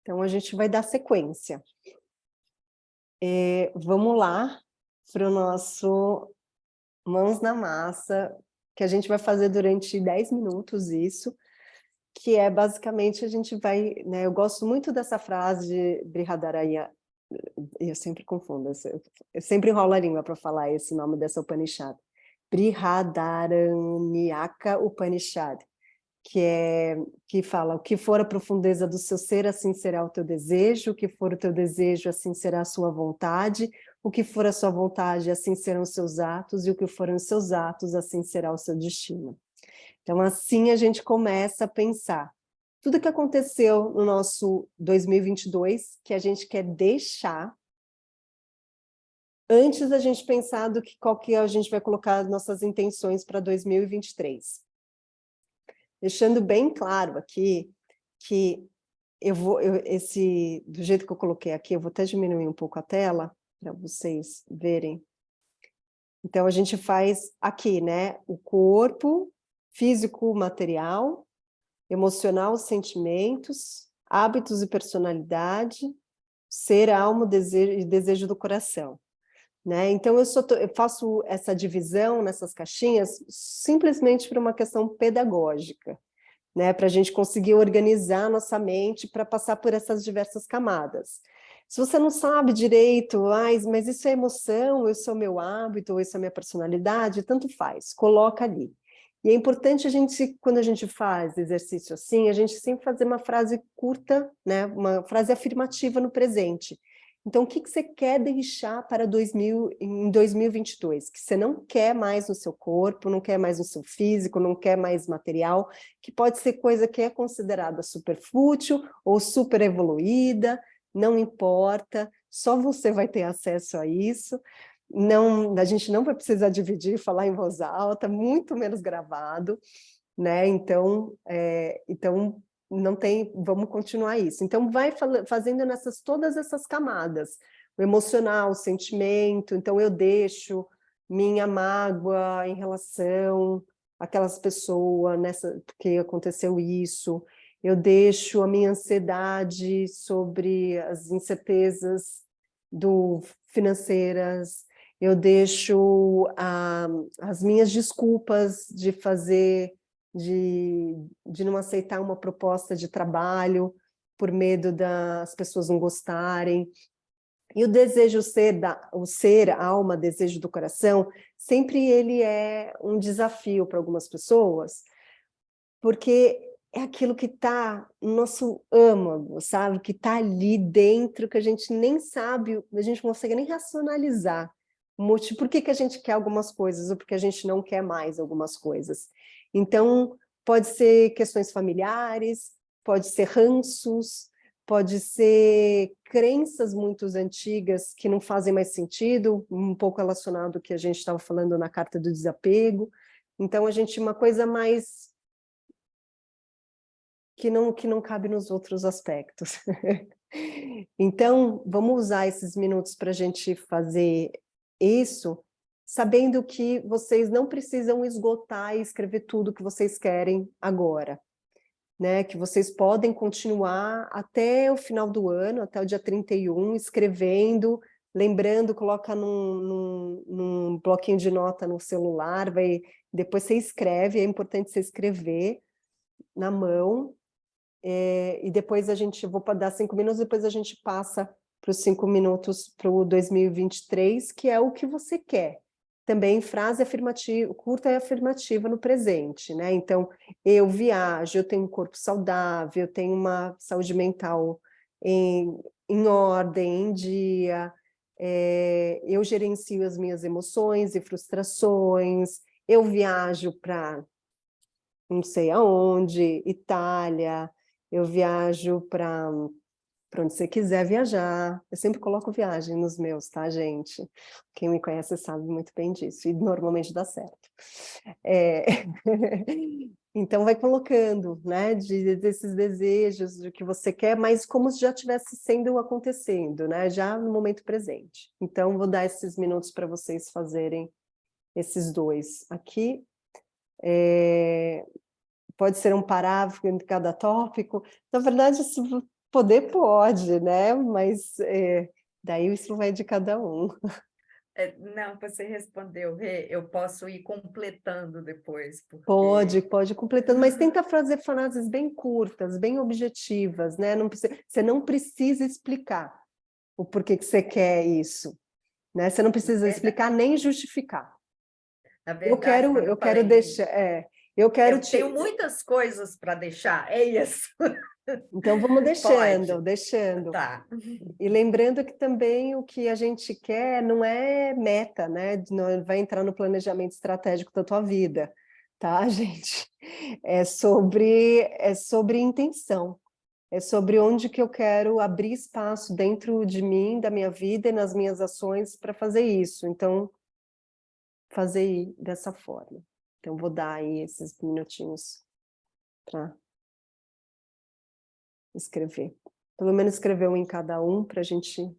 Então, a gente vai dar sequência. Vamos lá para o nosso Mãos na Massa, que a gente vai fazer durante 10 minutos isso, que é basicamente a gente vai, né, eu gosto muito dessa frase de Brihadaranya, eu sempre confundo, eu sempre enrolo a língua para falar esse nome dessa Upanishad. Brihadaranyaka Upanishad, que fala: o que for a profundeza do seu ser, assim será o teu desejo, o que for o teu desejo, assim será a sua vontade, o que for a sua vontade, assim serão os seus atos, e o que forem os seus atos, assim será o seu destino. Então, assim a gente começa a pensar tudo que aconteceu no nosso 2022, que a gente quer deixar, antes da gente pensar qual que a gente vai colocar as nossas intenções para 2023. Deixando bem claro aqui que do jeito que eu coloquei aqui, eu vou até diminuir um pouco a tela para vocês verem. Então, a gente faz aqui, né, o corpo físico, material, emocional, sentimentos, hábitos e personalidade, ser, alma, desejo do coração. Né? Então, eu faço essa divisão nessas caixinhas simplesmente por uma questão pedagógica, né? Para a gente conseguir organizar nossa mente para passar por essas diversas camadas. Se você não sabe direito, mas isso é emoção, isso é o meu hábito, ou isso é a minha personalidade, tanto faz, coloca ali. E é importante quando a gente faz exercício assim, a gente sempre fazer uma frase curta, né? Uma frase afirmativa no presente. Então, o que você quer deixar para em 2022? Que você não quer mais no seu corpo, não quer mais no seu físico, não quer mais material, que pode ser coisa que é considerada super fútil ou super evoluída, não importa, só você vai ter acesso a isso. Não, a gente não vai precisar dividir e falar em voz alta, muito menos gravado, né? Então não tem, vamos continuar isso. Então vai fazendo todas essas camadas, o emocional, o sentimento. Então eu deixo minha mágoa em relação àquelas pessoas, porque aconteceu isso. Eu deixo a minha ansiedade sobre as incertezas financeiras. Eu deixo as minhas desculpas de não aceitar uma proposta de trabalho por medo das pessoas não gostarem. E o desejo a alma, desejo do coração, sempre ele é um desafio para algumas pessoas, porque é aquilo que está no nosso âmago, sabe? Que está ali dentro, que a gente nem sabe, a gente não consegue nem racionalizar o motivo, por que a gente quer algumas coisas ou porque a gente não quer mais algumas coisas. Então, pode ser questões familiares, pode ser ranços, pode ser crenças muito antigas que não fazem mais sentido, um pouco relacionado ao que a gente estava falando na carta do desapego. Então, uma coisa mais que não cabe nos outros aspectos. Então, vamos usar esses minutos para a gente fazer isso, sabendo que vocês não precisam esgotar e escrever tudo que vocês querem agora, né? Que vocês podem continuar até o final do ano, até o dia 31, escrevendo, lembrando, coloca num bloquinho de nota no celular, depois você escreve, é importante você escrever na mão, e depois vou dar 5 minutos, depois a gente passa para os 5 minutos para o 2023, que é o que você quer. Também frase afirmativa, curta e afirmativa no presente, né? Então, eu viajo, eu tenho um corpo saudável, eu tenho uma saúde mental em ordem, em dia, eu gerencio as minhas emoções e frustrações, eu viajo para não sei aonde, Itália, eu viajo para onde você quiser viajar. Eu sempre coloco viagem nos meus, tá, gente? Quem me conhece sabe muito bem disso, e normalmente dá certo. Então, vai colocando, né, desses desejos, do que você quer, mas como se já estivesse acontecendo, né, já no momento presente. Então, vou dar esses minutos para vocês fazerem esses dois aqui. Pode ser um parágrafo em cada tópico. Na verdade, se poder, pode, né? Mas daí isso vai de cada um. Não, você respondeu, Rê, eu posso ir completando depois, porque... Pode ir completando, mas tenta fazer frases bem curtas, bem objetivas, né? Você não precisa explicar o porquê que você quer isso, né? Você não precisa explicar nem justificar. Na verdade, Eu quero deixar... eu tenho muitas coisas para deixar, é isso. Então, vamos deixando. Tá. E lembrando que também o que a gente quer não é meta, né? Não vai entrar no planejamento estratégico da tua vida, tá, gente? É sobre intenção. É sobre onde que eu quero abrir espaço dentro de mim, da minha vida e nas minhas ações para fazer isso. Então, fazer dessa forma. Então, vou dar aí esses minutinhos para escrever. Pelo menos escrever um em cada um para a gente...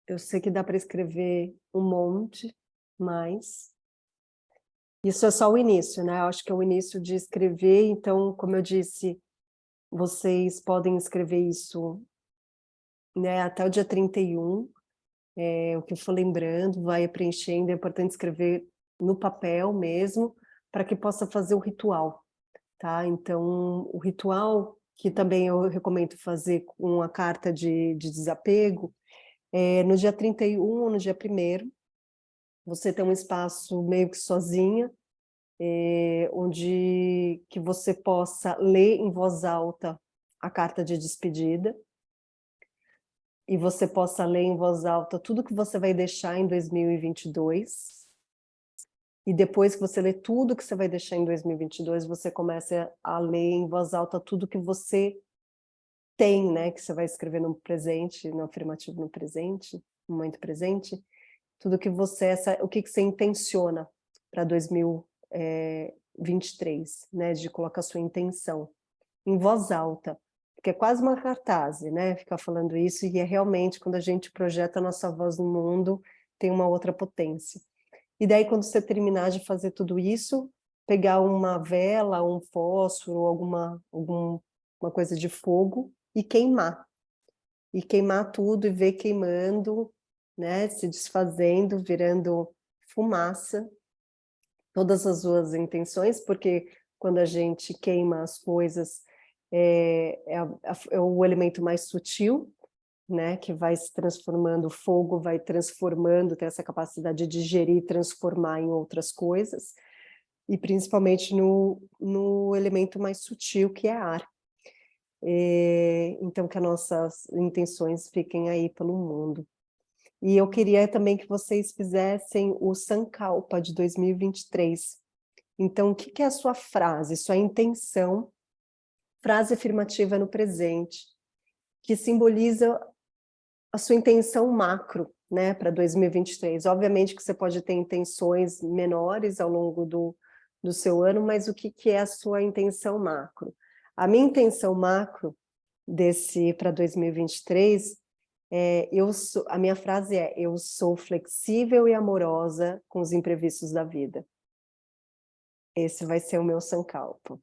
Eu sei que dá para escrever um monte, mas... Isso é só o início, né? Eu acho que é o início de escrever, então, como eu disse, vocês podem escrever isso, né, até o dia 31, o que eu for lembrando, vai preenchendo, é importante escrever no papel mesmo, para que possa fazer o ritual, tá? Então, o ritual, que também eu recomendo fazer com a carta de desapego, no dia 31, no dia 1º, você tem um espaço meio que sozinha, onde que você possa ler em voz alta a carta de despedida, e você possa ler em voz alta tudo que você vai deixar em 2022, e depois que você lê tudo que você vai deixar em 2022, você começa a ler em voz alta tudo que você tem, né, que você vai escrever no presente, no afirmativo no presente, no momento presente, tudo que você, o que você intenciona para 2023, né, de colocar sua intenção em voz alta, porque é quase uma cartaz, né, ficar falando isso, e é realmente quando a gente projeta a nossa voz no mundo, tem uma outra potência. E daí quando você terminar de fazer tudo isso, pegar uma vela, um fósforo, alguma coisa de fogo e queimar tudo e ver queimando, né, se desfazendo, virando fumaça, todas as suas intenções, porque quando a gente queima as coisas, é o elemento mais sutil, né, que vai se transformando, o fogo vai transformando, tem essa capacidade de digerir e transformar em outras coisas, e principalmente no elemento mais sutil, que é ar. Então, que as nossas intenções fiquem aí pelo mundo. E eu queria também que vocês fizessem o Sankalpa de 2023. Então, o que é a sua frase, sua intenção, frase afirmativa no presente, que simboliza a sua intenção macro, né, para 2023. Obviamente que você pode ter intenções menores ao longo do seu ano, mas o que é a sua intenção macro? A minha intenção macro para 2023 a minha frase é: eu sou flexível e amorosa com os imprevistos da vida. Esse vai ser o meu Sankalpa.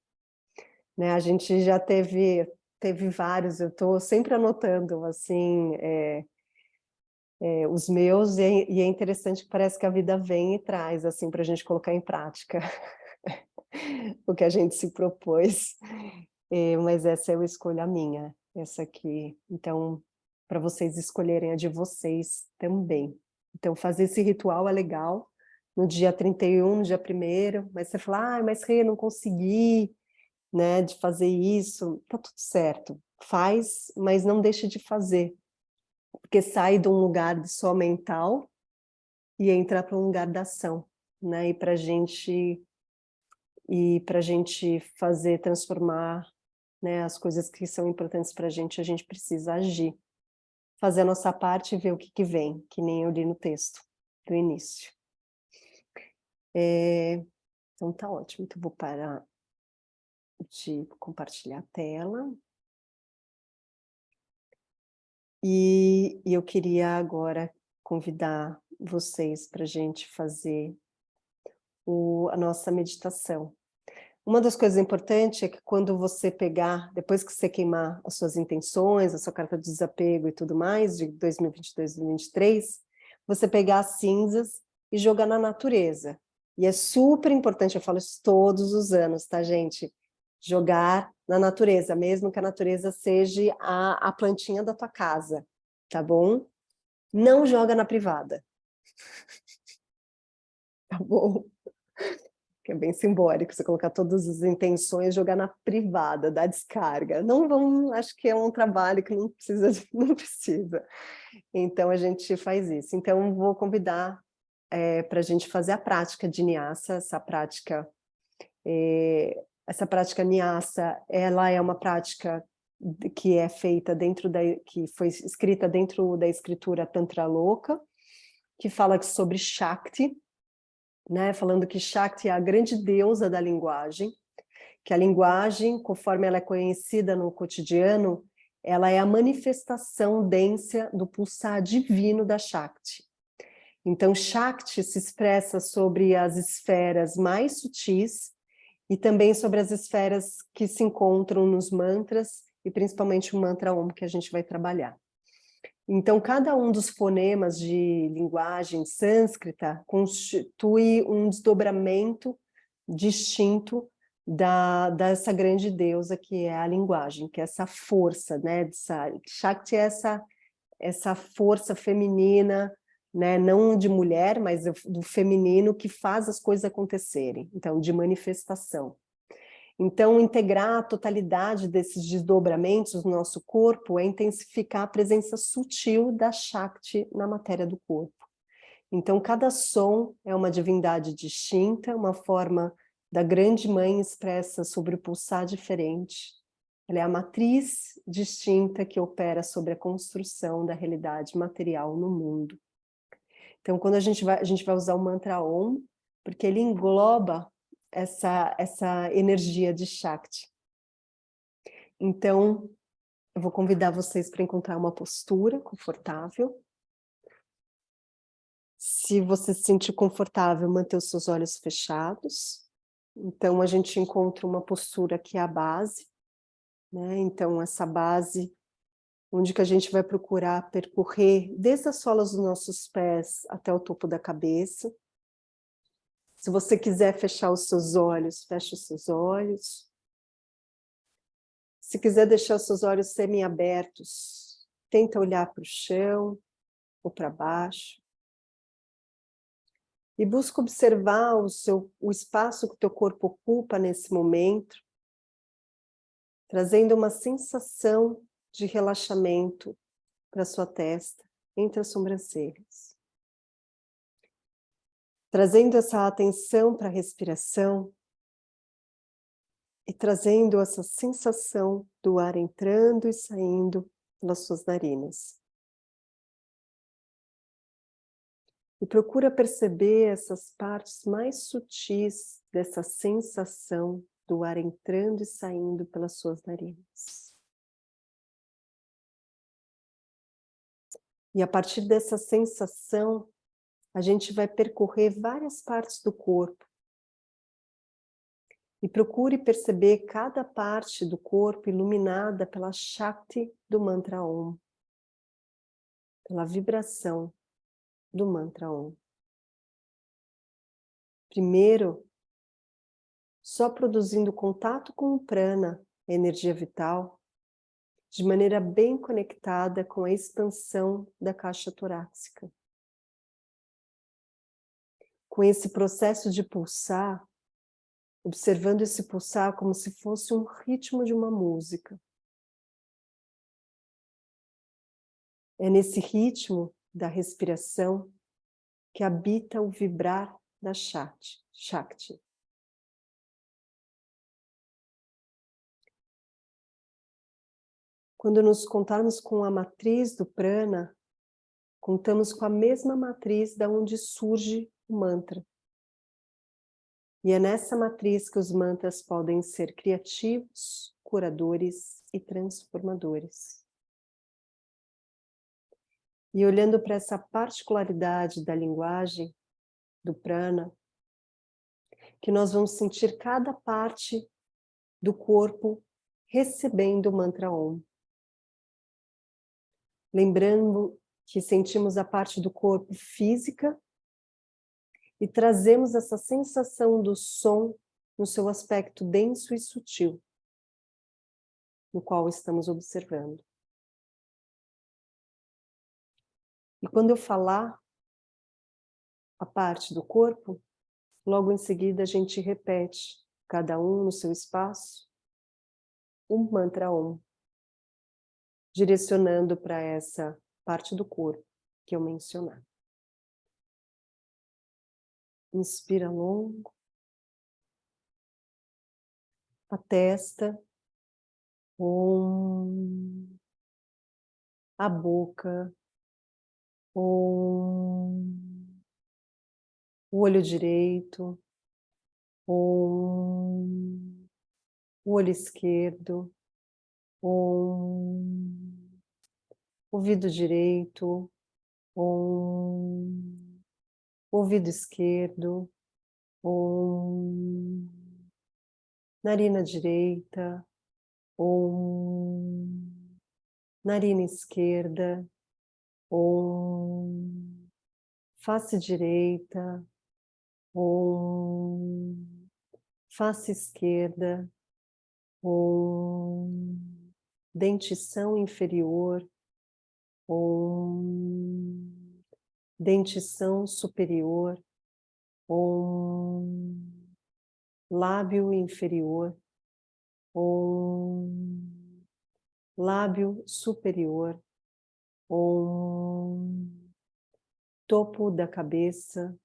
Né, a gente já teve vários, eu estou sempre anotando assim, os meus, e é interessante que parece que a vida vem e traz assim, para a gente colocar em prática o que a gente se propôs. Mas essa eu escolho a minha, essa aqui. Então, para vocês escolherem a de vocês também. Então, fazer esse ritual é legal, no dia 31, no dia 1º, mas você fala, mas Rê, não consegui, né, de fazer isso. Tá tudo certo, faz, mas não deixe de fazer, porque sai de um lugar só mental e entra para um lugar da ação, né, e para a gente fazer, transformar, né, as coisas que são importantes para a gente precisa agir. Fazer a nossa parte e ver o que vem, que nem eu li no texto do início. Então tá ótimo, então vou parar de compartilhar a tela. E eu queria agora convidar vocês para a gente fazer a nossa meditação. Uma das coisas importantes é que quando você pegar, depois que você queimar as suas intenções, a sua carta de desapego e tudo mais, de 2022 e 2023, você pegar as cinzas e jogar na natureza. E é super importante, eu falo isso todos os anos, tá, gente? Jogar na natureza, mesmo que a natureza seja a plantinha da tua casa, tá bom? Não joga na privada. Tá bom? Que é bem simbólico, você colocar todas as intenções, jogar na privada, dar descarga. Não vão, acho que é um trabalho que não precisa. Então, a gente faz isso. Então, vou convidar para a gente fazer a prática de Nyasa, essa prática Nyasa, ela é uma prática que é feita que foi escrita dentro da escritura Tantra Loka, que fala sobre Shakti, né, falando que Shakti é a grande deusa da linguagem, que a linguagem, conforme ela é conhecida no cotidiano, ela é a manifestação densa do pulsar divino da Shakti. Então, Shakti se expressa sobre as esferas mais sutis e também sobre as esferas que se encontram nos mantras, e principalmente o mantra Om, que a gente vai trabalhar. Então, cada um dos fonemas de linguagem sânscrita constitui um desdobramento distinto dessa grande deusa que é a linguagem, que é essa força, né? Shakti é essa força feminina, né? Não de mulher, mas do feminino, que faz as coisas acontecerem, então, de manifestação. Então, integrar a totalidade desses desdobramentos no nosso corpo é intensificar a presença sutil da Shakti na matéria do corpo. Então, cada som é uma divindade distinta, uma forma da grande mãe expressa sobre o pulsar diferente. Ela é a matriz distinta que opera sobre a construção da realidade material no mundo. Então, quando a gente vai usar o mantra Om, porque ele engloba essa energia de Shakti. Então, eu vou convidar vocês para encontrar uma postura confortável. Se você se sentir confortável, manter os seus olhos fechados. Então, a gente encontra uma postura que é a base, né? Então, essa base, onde que a gente vai procurar percorrer desde as solas dos nossos pés até o topo da cabeça. Se você quiser fechar os seus olhos, feche os seus olhos. Se quiser deixar os seus olhos semi-abertos, tenta olhar para o chão ou para baixo. E busca observar o espaço que o teu corpo ocupa nesse momento, trazendo uma sensação de relaxamento para a sua testa. entre as sobrancelhas. Trazendo essa atenção para a respiração e trazendo essa sensação do ar entrando e saindo pelas suas narinas. E procura perceber essas partes mais sutis dessa sensação do ar entrando e saindo pelas suas narinas. E a partir dessa sensação, a gente vai percorrer várias partes do corpo. E procure perceber cada parte do corpo iluminada pela Shakti do mantra Om. Pela vibração do mantra Om. Primeiro, só produzindo contato com o prana, a energia vital, de maneira bem conectada com a expansão da caixa torácica. Com esse processo de pulsar, observando esse pulsar como se fosse um ritmo de uma música. É nesse ritmo da respiração que habita o vibrar da Shakti. Quando nos contarmos com a matriz do prana, contamos com a mesma matriz da onde surge o mantra. E é nessa matriz que os mantras podem ser criativos, curadores e transformadores. E olhando para essa particularidade da linguagem, do prana, que nós vamos sentir cada parte do corpo recebendo o mantra Om. Lembrando que sentimos a parte do corpo física e trazemos essa sensação do som no seu aspecto denso e sutil, no qual estamos observando. E quando eu falar a parte do corpo, logo em seguida a gente repete, cada um no seu espaço, um mantra Om, direcionando para essa parte do corpo que eu mencionar. Inspira longo, a testa, Om, a boca, Om, o olho direito, Om, o olho esquerdo, Om, ouvido direito, Om, ouvido esquerdo, Om, narina direita, Om, narina esquerda, Om, face direita, Om, face esquerda, Om, dentição inferior, Om, dentição superior, Om, lábio inferior, Om, lábio superior, Om, topo da cabeça,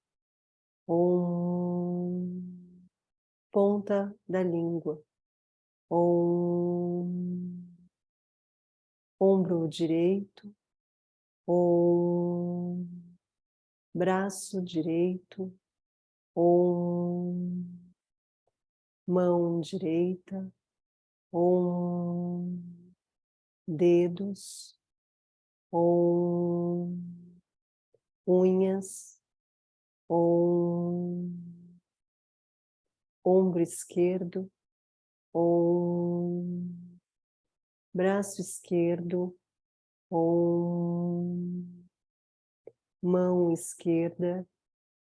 Om, ponta da língua, Om, ombro direito, Om, braço direito, Om, mão direita, Om, dedos, Om, unhas, Om, ombro esquerdo, Om, braço esquerdo, Om, mão esquerda,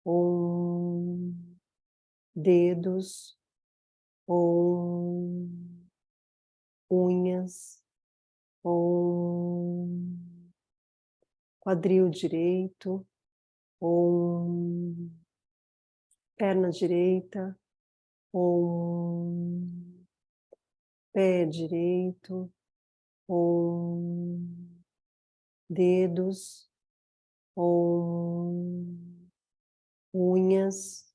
Om, dedos, Om, unhas, Om, quadril direito, Om, perna direita, Om, pé direito, Om, dedos, Om. Unhas.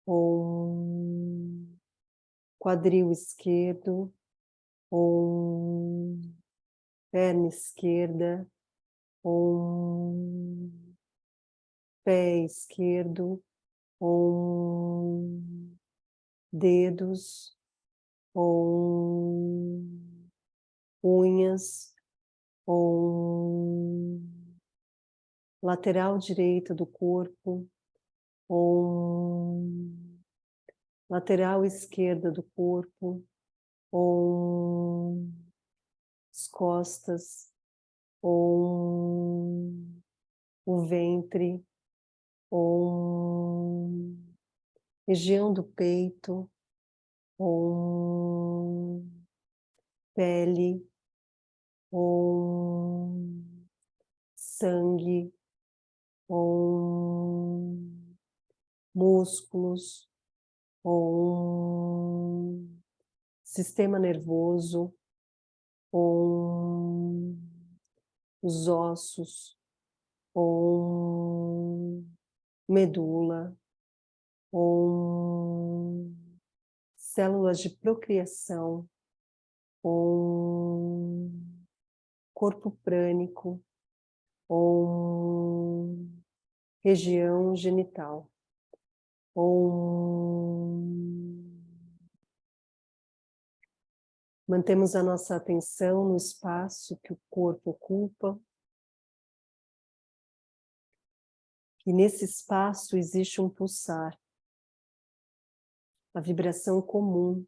Om. Quadril esquerdo. Om. Perna esquerda. Om. Pé esquerdo. Om. Dedos. Om. Unhas. Om. Lateral direita do corpo. Om. Lateral esquerda do corpo. Om. As costas. Om. O ventre. Om. Região do peito. Om. Pele. Om. Sangue. Om. Músculos. Om. Sistema nervoso. Om. Os ossos. Om. Medula. Om. Células de procriação. Om. Corpo prânico. Om. Região genital. Om. Mantemos a nossa atenção no espaço que o corpo ocupa. E nesse espaço existe um pulsar, a vibração comum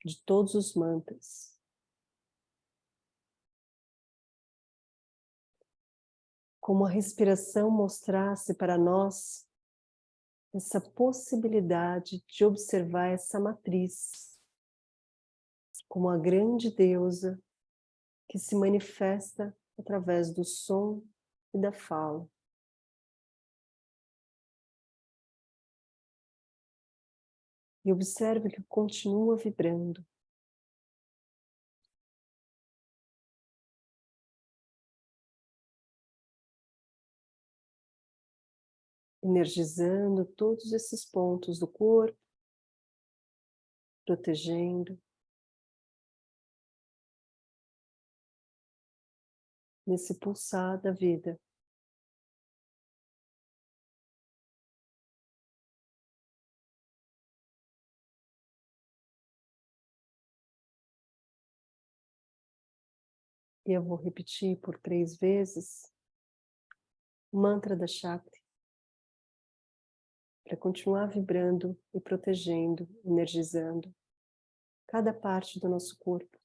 de todos os mantras. Como a respiração mostrasse para nós essa possibilidade de observar essa matriz como a grande deusa que se manifesta através do som e da fala. E observe que continua vibrando. Energizando todos esses pontos do corpo, protegendo. Nesse pulsar da vida. E eu vou repetir por 3 vezes o mantra da Shakti, para continuar vibrando e protegendo, energizando cada parte do nosso corpo.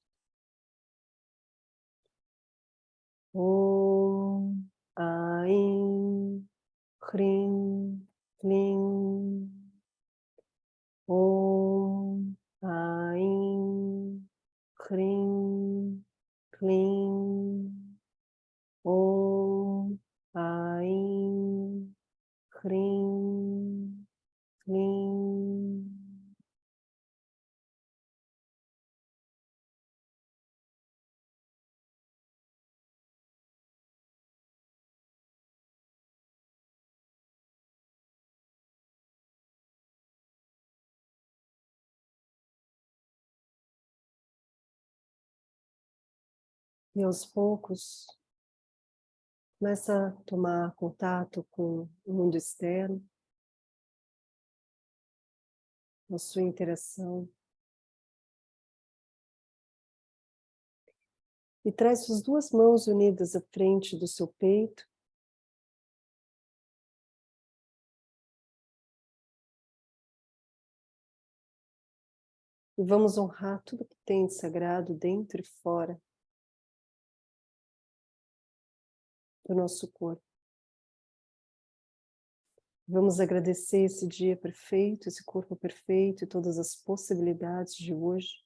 Om, Aim, Hrim, Klim. Om, Aim, Hrim, Klim. Om, Aim, Hrim, Klim. E aos poucos, começa a tomar contato com o mundo externo, a sua interação. E traz suas 2 mãos unidas à frente do seu peito. E vamos honrar tudo que tem de sagrado dentro e fora do nosso corpo. Vamos agradecer esse dia perfeito, esse corpo perfeito e todas as possibilidades de hoje.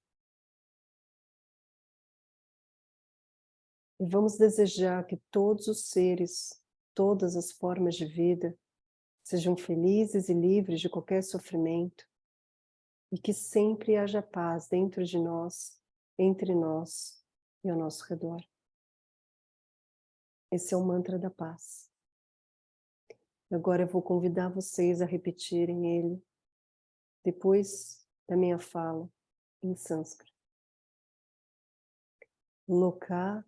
E vamos desejar que todos os seres, todas as formas de vida, sejam felizes e livres de qualquer sofrimento. E que sempre haja paz dentro de nós, entre nós e ao nosso redor. Esse é o mantra da paz. Agora eu vou convidar vocês a repetirem ele depois da minha fala em sânscrito. Loka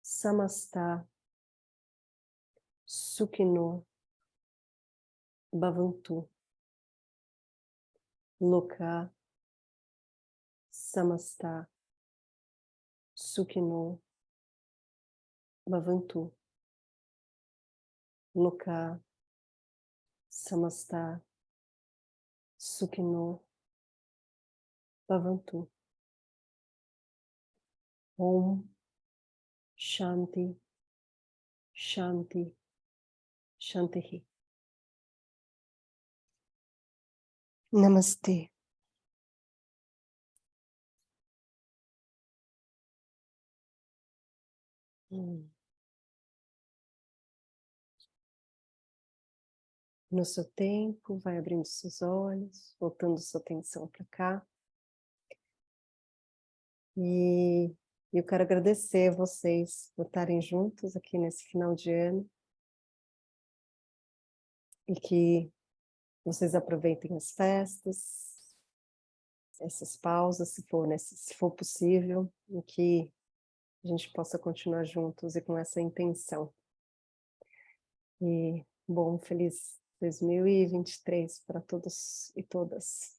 samasta sukhino bhavantu. Loka samasta sukhino bhavantu. Loka samasta sukhino bhavantu. Om Shanti Shanti Shanti. Namastê. No seu tempo, vai abrindo seus olhos, voltando sua atenção para cá. E eu quero agradecer a vocês por estarem juntos aqui nesse final de ano. E que vocês aproveitem as festas, essas pausas, se for possível, e que a gente possa continuar juntos e com essa intenção. E bom, feliz 2023 para todos e todas.